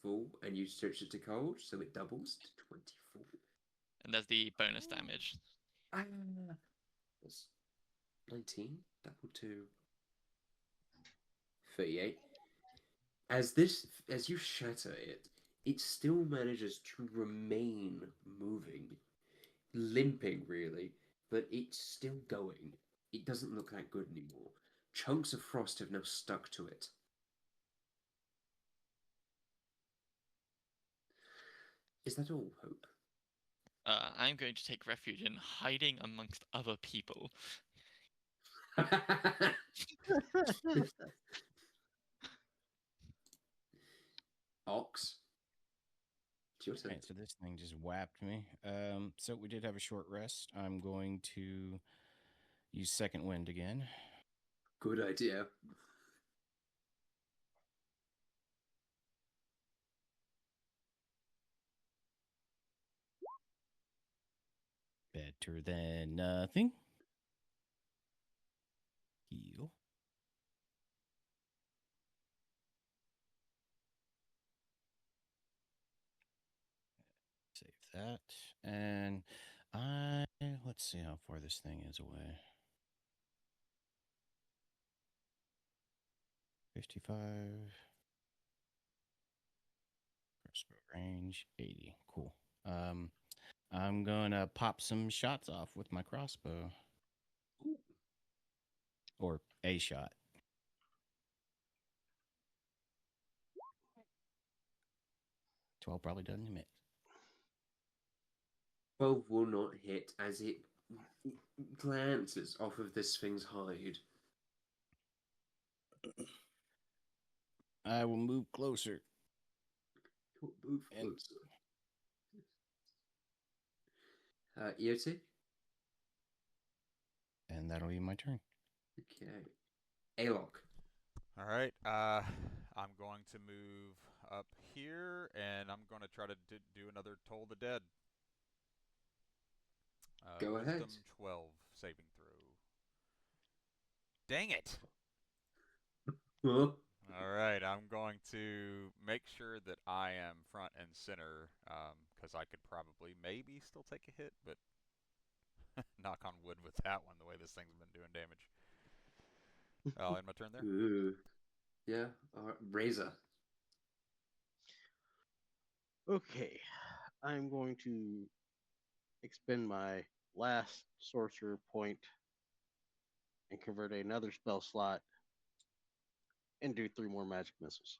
full, and you switch it to cold, so it doubles to 24. And there's the bonus damage. Ah, that's 19. Double to 38. As you shatter it, it still manages to remain moving, limping really, but it's still going. It doesn't look that good anymore. Chunks of frost have now stuck to it. Is that all, Hope? I'm going to take refuge in hiding amongst other people. Ox, it's your turn. Alright, so this thing just whapped me. So we did have a short rest. I'm going to use second wind again. Good idea. Better than nothing. Heal. Save that. And let's see how far this thing is away. 55. Crossbow range 80. Cool. I'm gonna pop some shots off with my crossbow. Or a shot. 12 probably doesn't hit. 12 will not hit as it glances off of this thing's hide. I will move closer. Move And- closer. EOT? And that'll be my turn. Okay. Alok. All right. I'm going to move up here, and I'm going to try to do another Toll the Dead. Go Wisdom ahead. 12 saving throw. Dang it! Huh? All right, I'm going to make sure that I am front and center, because I could probably maybe still take a hit, but knock on wood with that one, the way this thing's been doing damage. I'll end my turn there. Ooh. Yeah. Razor. Okay, I'm going to expend my last sorcerer point and convert another spell slot and do 3 more magic missiles.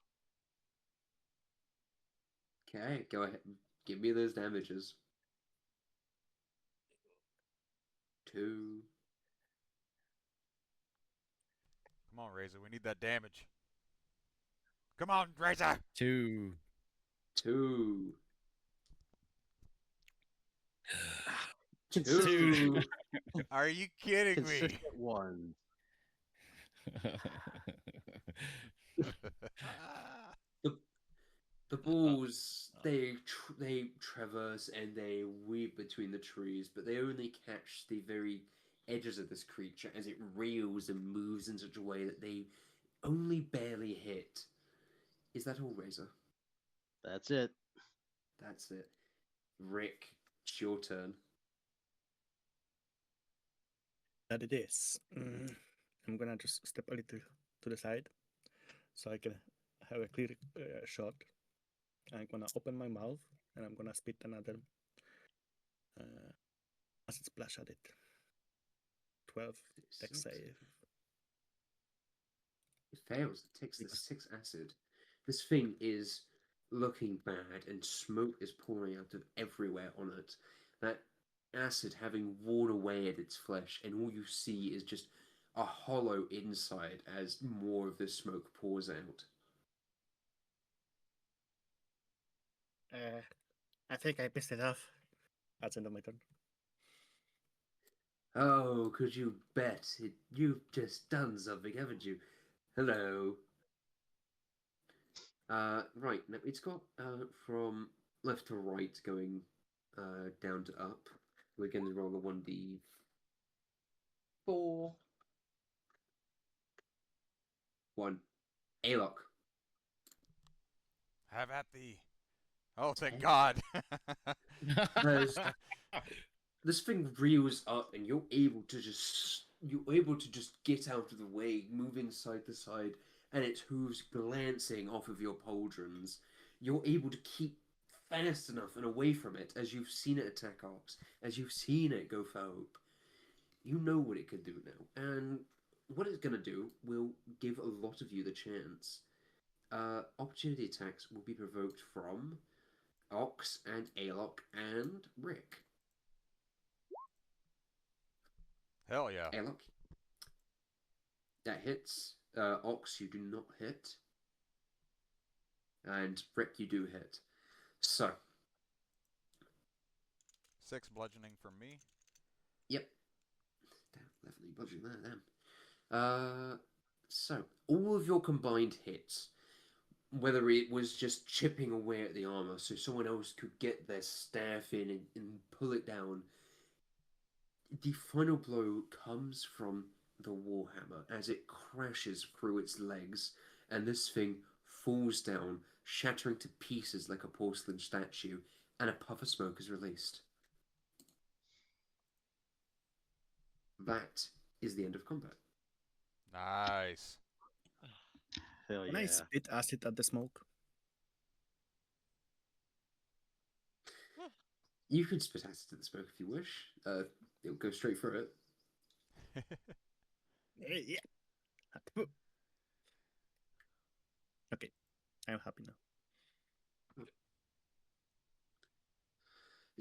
Okay, go ahead. Give me those damages. 2. Come on, Razor, we need that damage. Come on, Razor! 2. 2. Consistent, 2. Are you kidding me? consistent ones. The balls they traverse and they weave between the trees, but they only catch the very edges of this creature as it reels and moves in such a way that they only barely hit. Is that all, Razor? That's it. That's it. Rick, it's your turn. That it is. I'm gonna just step a little to the side so I can have a clear shot. I'm gonna open my mouth and I'm gonna spit another acid splash at it. 12 dex save. It fails. It takes the Because- 6 acid. This thing is looking bad, and smoke is pouring out of everywhere on it. That acid having worn away at its flesh, and all you see is just a hollow inside as more of this smoke pours out. I think I pissed it off. That's the end of my turn. Oh, could you bet it? You've just done something, haven't you? Hello. Right, now it's got from left to right going down to up. We're going to roll a 1d4. 1. Alok. Have at thee. Oh, thank Okay. God. This thing reels up, and you're able to just get out of the way, moving side to side, and its hooves glancing off of your pauldrons. You're able to keep fast enough and away from it as you've seen it attack Ox, as you've seen it go for Hope. You know what it can do now, and what it's going to do will give a lot of you the chance. Opportunity attacks will be provoked from Ox and Alok and Rick. Hell yeah. Alok. That hits. Ox, you do not hit. And Rick, you do hit. So, 6 bludgeoning from me. yep. Damn, definitely budging that, damn. So, all of your combined hits, whether it was just chipping away at the armor so someone else could get their staff in and pull it down, the final blow comes from the Warhammer as it crashes through its legs, and this thing falls down, shattering to pieces like a porcelain statue, and a puff of smoke is released. That is the end of combat. Nice. Hell Can yeah. I spit acid at the smoke? You could spit acid at the smoke if you wish. It'll go straight through it. Yeah. Happy. Okay, I'm happy now.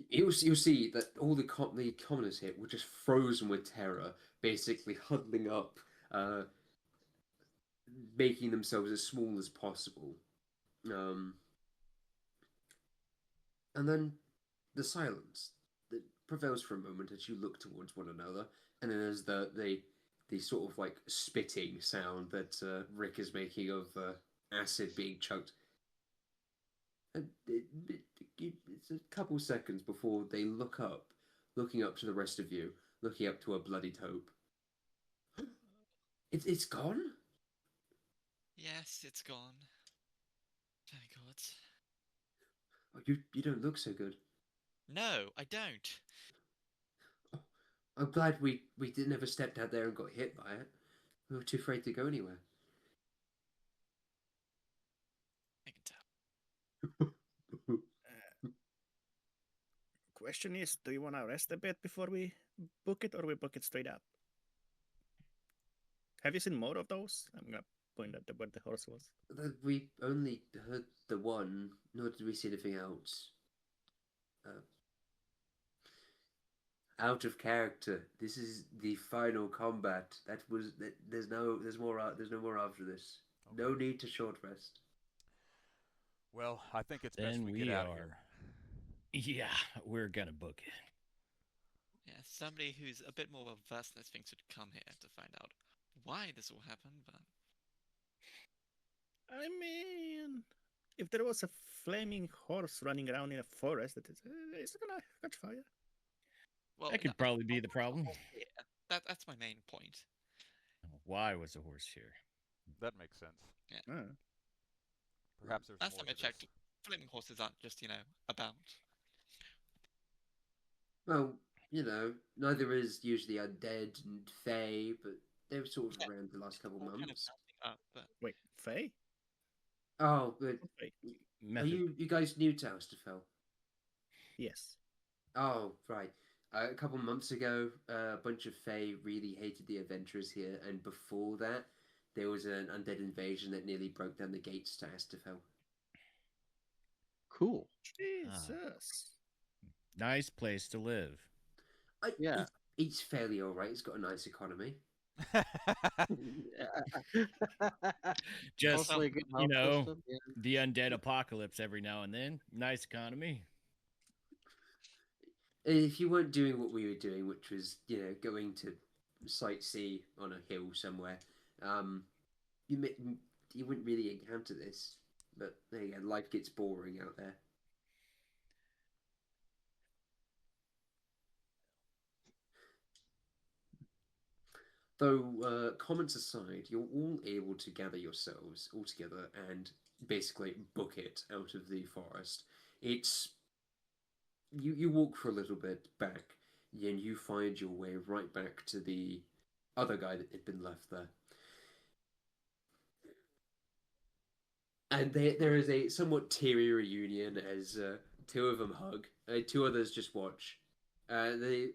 You'll see that all the commoners here were just frozen with terror, basically huddling up, uh, making themselves as small as possible. Um, and then the silence that prevails for a moment as you look towards one another, and then as the sort of like spitting sound that Rick is making of acid being chugged. And it's a couple seconds before they look up, looking up to the rest of you, looking up to a bloodied Hope. It's gone. Yes, it's gone. Thank God. Oh, you don't look so good. No, I don't. Oh, I'm glad we didn't ever stepped out there and got hit by it. We were too afraid to go anywhere. I can tell. Question is, do you want to rest a bit before we book it, or we book it straight up? Have you seen more of those? I'm gonna point at where the horse was. We only heard the one, nor did we see anything else. Uh, Out of character. This is the final combat. There's no more after this. Okay. No need to short rest. Well, I think it's best Then we we get out are. of here. Yeah, we're gonna book it. Yeah, somebody who's a bit more versed in these things should come here to find out why this all happened, but I mean, if there was a flaming horse running around in a forest, it's gonna catch fire. well, That could probably be the problem. yeah, that's my main point. Why was the horse here? That makes sense. Ah. Perhaps there's Last more time I to checked, this. flaming horses aren't just, about. Well, neither is usually undead and fey, but they're sort of Yeah, around the last couple all kind of months. mounting up, but Wait, Faye? Oh, but What Faye? are Method. you guys new to Austerfell? Yes. Oh, right. A couple months ago, a bunch of Fae really hated the adventurers here, and before that, there was an undead invasion that nearly broke down the gates to Austerfell. Cool. Jesus. Nice place to live. Yeah. It's fairly alright. It's got a nice economy. Just, Mostly a good you health know, system. Yeah. the undead apocalypse every now and then. Nice economy. If you weren't doing what we were doing, which was, going to sightsee on a hill somewhere, you you wouldn't really encounter this. But there you go, life gets boring out there. Though, comments aside, you're all able to gather yourselves all together and basically book it out of the forest. It's you walk for a little bit back, and you find your way right back to the other guy that had been left there. And there is a somewhat teary reunion as two of them hug, two others just watch. They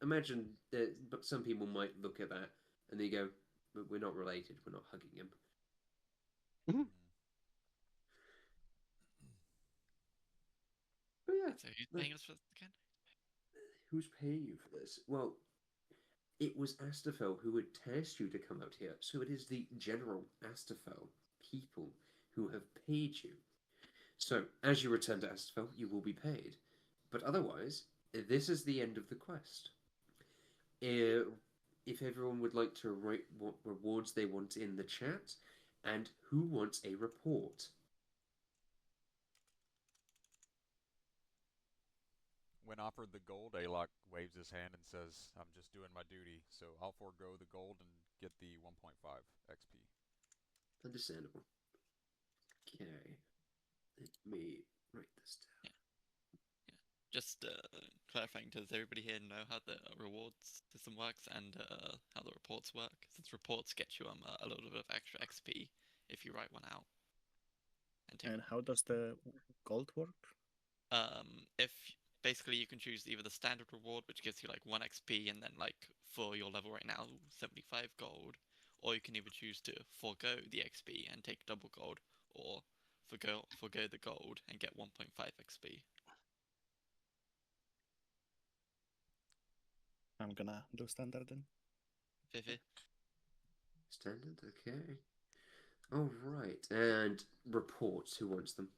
imagine that, but some people might look at that and they go, "But we're not related. We're not hugging him." Mhm. But yeah, so who's look, paying us for this again? who's paying you for this? Well, it was Astafel who had tasked you to come out here, so it is the general Astafel people who have paid you. So, as you return to Astafel, you will be paid. But otherwise, this is the end of the quest. If everyone would like to write what rewards they want in the chat, and who wants a report? When offered the gold, Alok waves his hand and says, I'm just doing my duty, so I'll forego the gold and get the 1.5 XP. Understandable. Okay. Let me write this down. Just clarifying, does everybody here know how the rewards system works and how the reports work? Since reports get you a little bit of extra XP if you write one out. And take And one. how does the gold work? If basically you can choose either the standard reward, which gives you like 1 XP, and then like for your level right now, 75 gold, or you can either choose to forego the XP and take double gold, or forgo the gold and get 1.5 XP. I'm gonna do standard then. Vivi? Standard, okay. All right, and reports. Who wants them?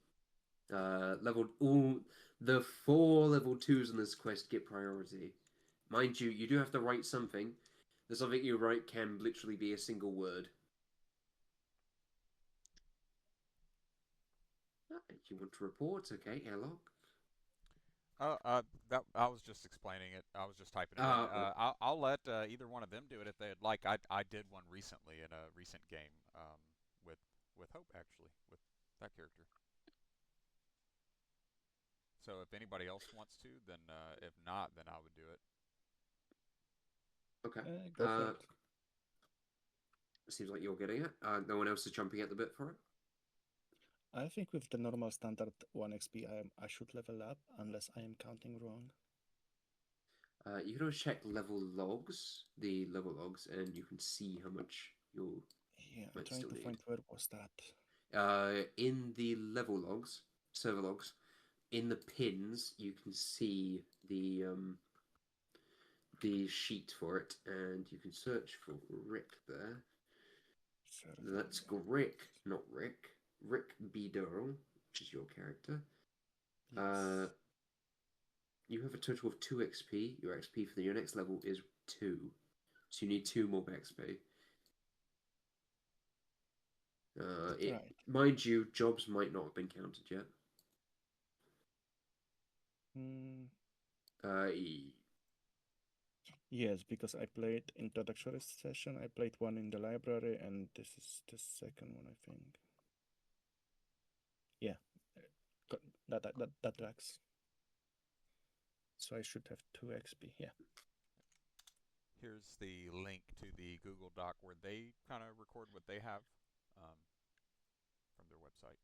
Level all the 4 level 2s on this quest get priority. Mind you, you do have to write something. The something you write can literally be a single word. You want to report? Okay, airlock. That I was just explaining it. I was just typing it in. Right. I'll let either one of them do it if they'd like. I did one recently in a recent game with with Hope actually with that character. So if anybody else wants to, then if not, then I would do it. Okay. Go for it. Seems like you're getting it. No one else is jumping at the bit for it. I think with the normal standard 1 XP, I should level up, unless I am counting wrong. You can always check level logs, the level logs, and you can see how much you'll Yeah, I'm might trying still to need. find where was that. In the level logs, server logs, in the pins, you can see the sheet for it, and you can search for Rick there. Server That's logs. Grick, not Rick. Rick B. Durrell, which is your character. Yes. You have a total of 2 XP. Your XP for your next level is 2. So you need 2 more XP. Right. Mind you, jobs might not have been counted yet. Mm, Uh, yes, because I played introductory session. I played one in the library, and this is the second one, I think. Yeah, that tracks. So I should have 2 XP. Yeah. Here's the link to the Google Doc where they kind of record what they have um, from their website,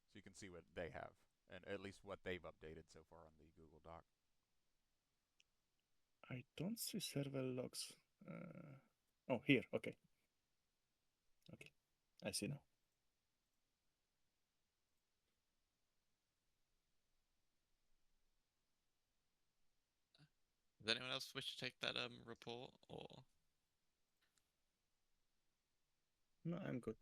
so you can see what they have and at least what they've updated so far on the Google Doc. I don't see server logs. Oh, here. Okay. Okay. I see now. Does anyone else wish to take that report, or? No, I'm good.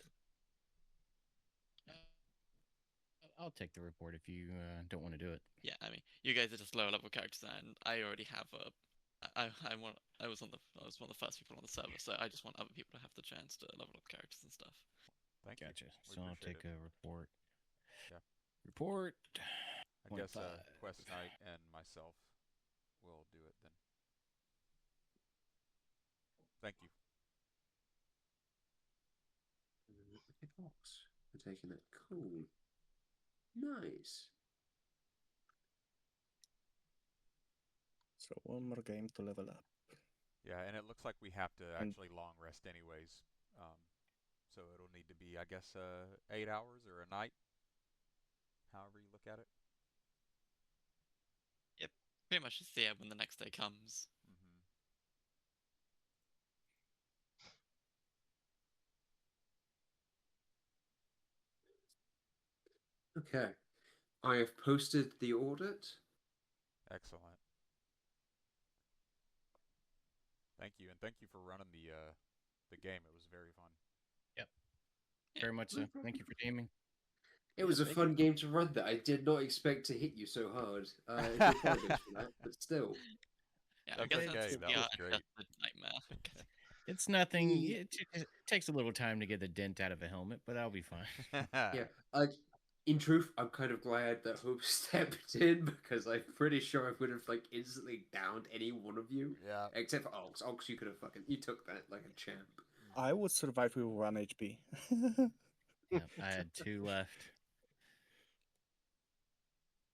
I'll take the report if you don't want to do it. Yeah, I mean, you guys are just lower level characters, and I already have a. I was one of the first people on the server, so I just want other people to have the chance to level up characters and stuff. Thank Gotcha. you. We So I'll appreciate take it. a report. Yeah. Report. I guess 0.5. Quest Knight and myself will do it then. Thank you. box. We're taking that. Cool. Nice. So one more game to level up. Yeah, and it looks like we have to And- actually long rest anyways. So it'll need to be, I guess, 8 hours or a night, however you look at it. Yep, pretty much just when the next day comes. Mm-hmm. Okay. I have posted the audit. Excellent. Thank you, and thank you for running the game. It was very fun. Yep. Yeah, Very much so. Thank you for gaming. It was a thank fun you. game to run that. I did not expect to hit you so hard. I do apologize for that, but still. Yeah, I That's guess okay, that's that the was great. adjusted nightmare. It's nothing. Ye- It takes a little time to get the dent out of a helmet, but that'll be fine. Yeah, in truth, I'm kind of glad that Hope stepped in because I'm pretty sure I would have like instantly downed any one of you, Yeah. except for Ox. Ox, you could have you took that like a champ. I would survive with 1 HP. Yep, I had 2 left.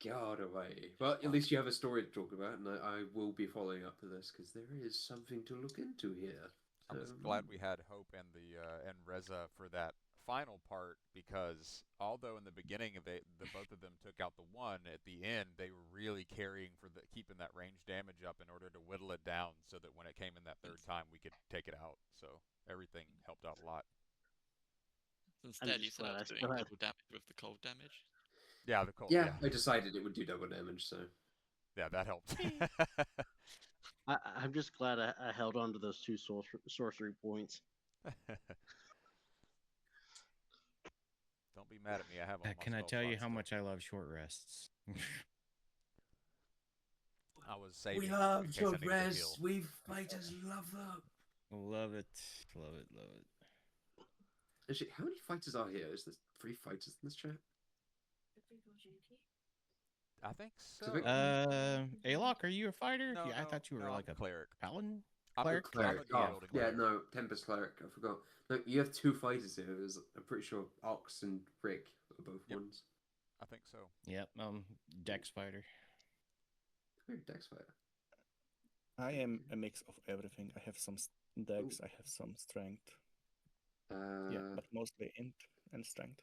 God away. Well, at least you have a story to talk about, and I will be following up with this because there is something to look into here. I was glad we had Hope and the and Reza for that final part because although in the beginning the both of them took out the one, at the end they were really carrying for keeping that range damage up in order to whittle it down so that when it came in that third time we could take it out. So everything helped out a lot. Instead, you just set glad I up doing still have. double damage with the cold damage. Yeah, the cold. Yeah, Yeah, I decided it would do double damage, so. yeah, that helped. I'm just glad I held on to those 2 sorcery points. Don't be mad at me. I have all my Can I spell tell you slots how still. much I love short rests? I was saving We in love case I short needed to heal. rests. We fighters love them. Love it, love it, love it. Actually, how many fighters are here? Is there 3 fighters in this chat? I think so. Alok, are you a fighter? No, Yeah, I no, thought you were no, like I'm a cleric. paladin. I'm a Cleric? cleric. I'm a Oh, wielding yeah, cleric. no, Tempest cleric. I forgot. No, you have 2 fighters here. I'm pretty sure Ox and Rick are both Yep. ones. I think so. Yep, Dex fighter. Oh, Dex fighter. I am a mix of everything. I have some dex, I have some strength. Yeah, but mostly int and strength.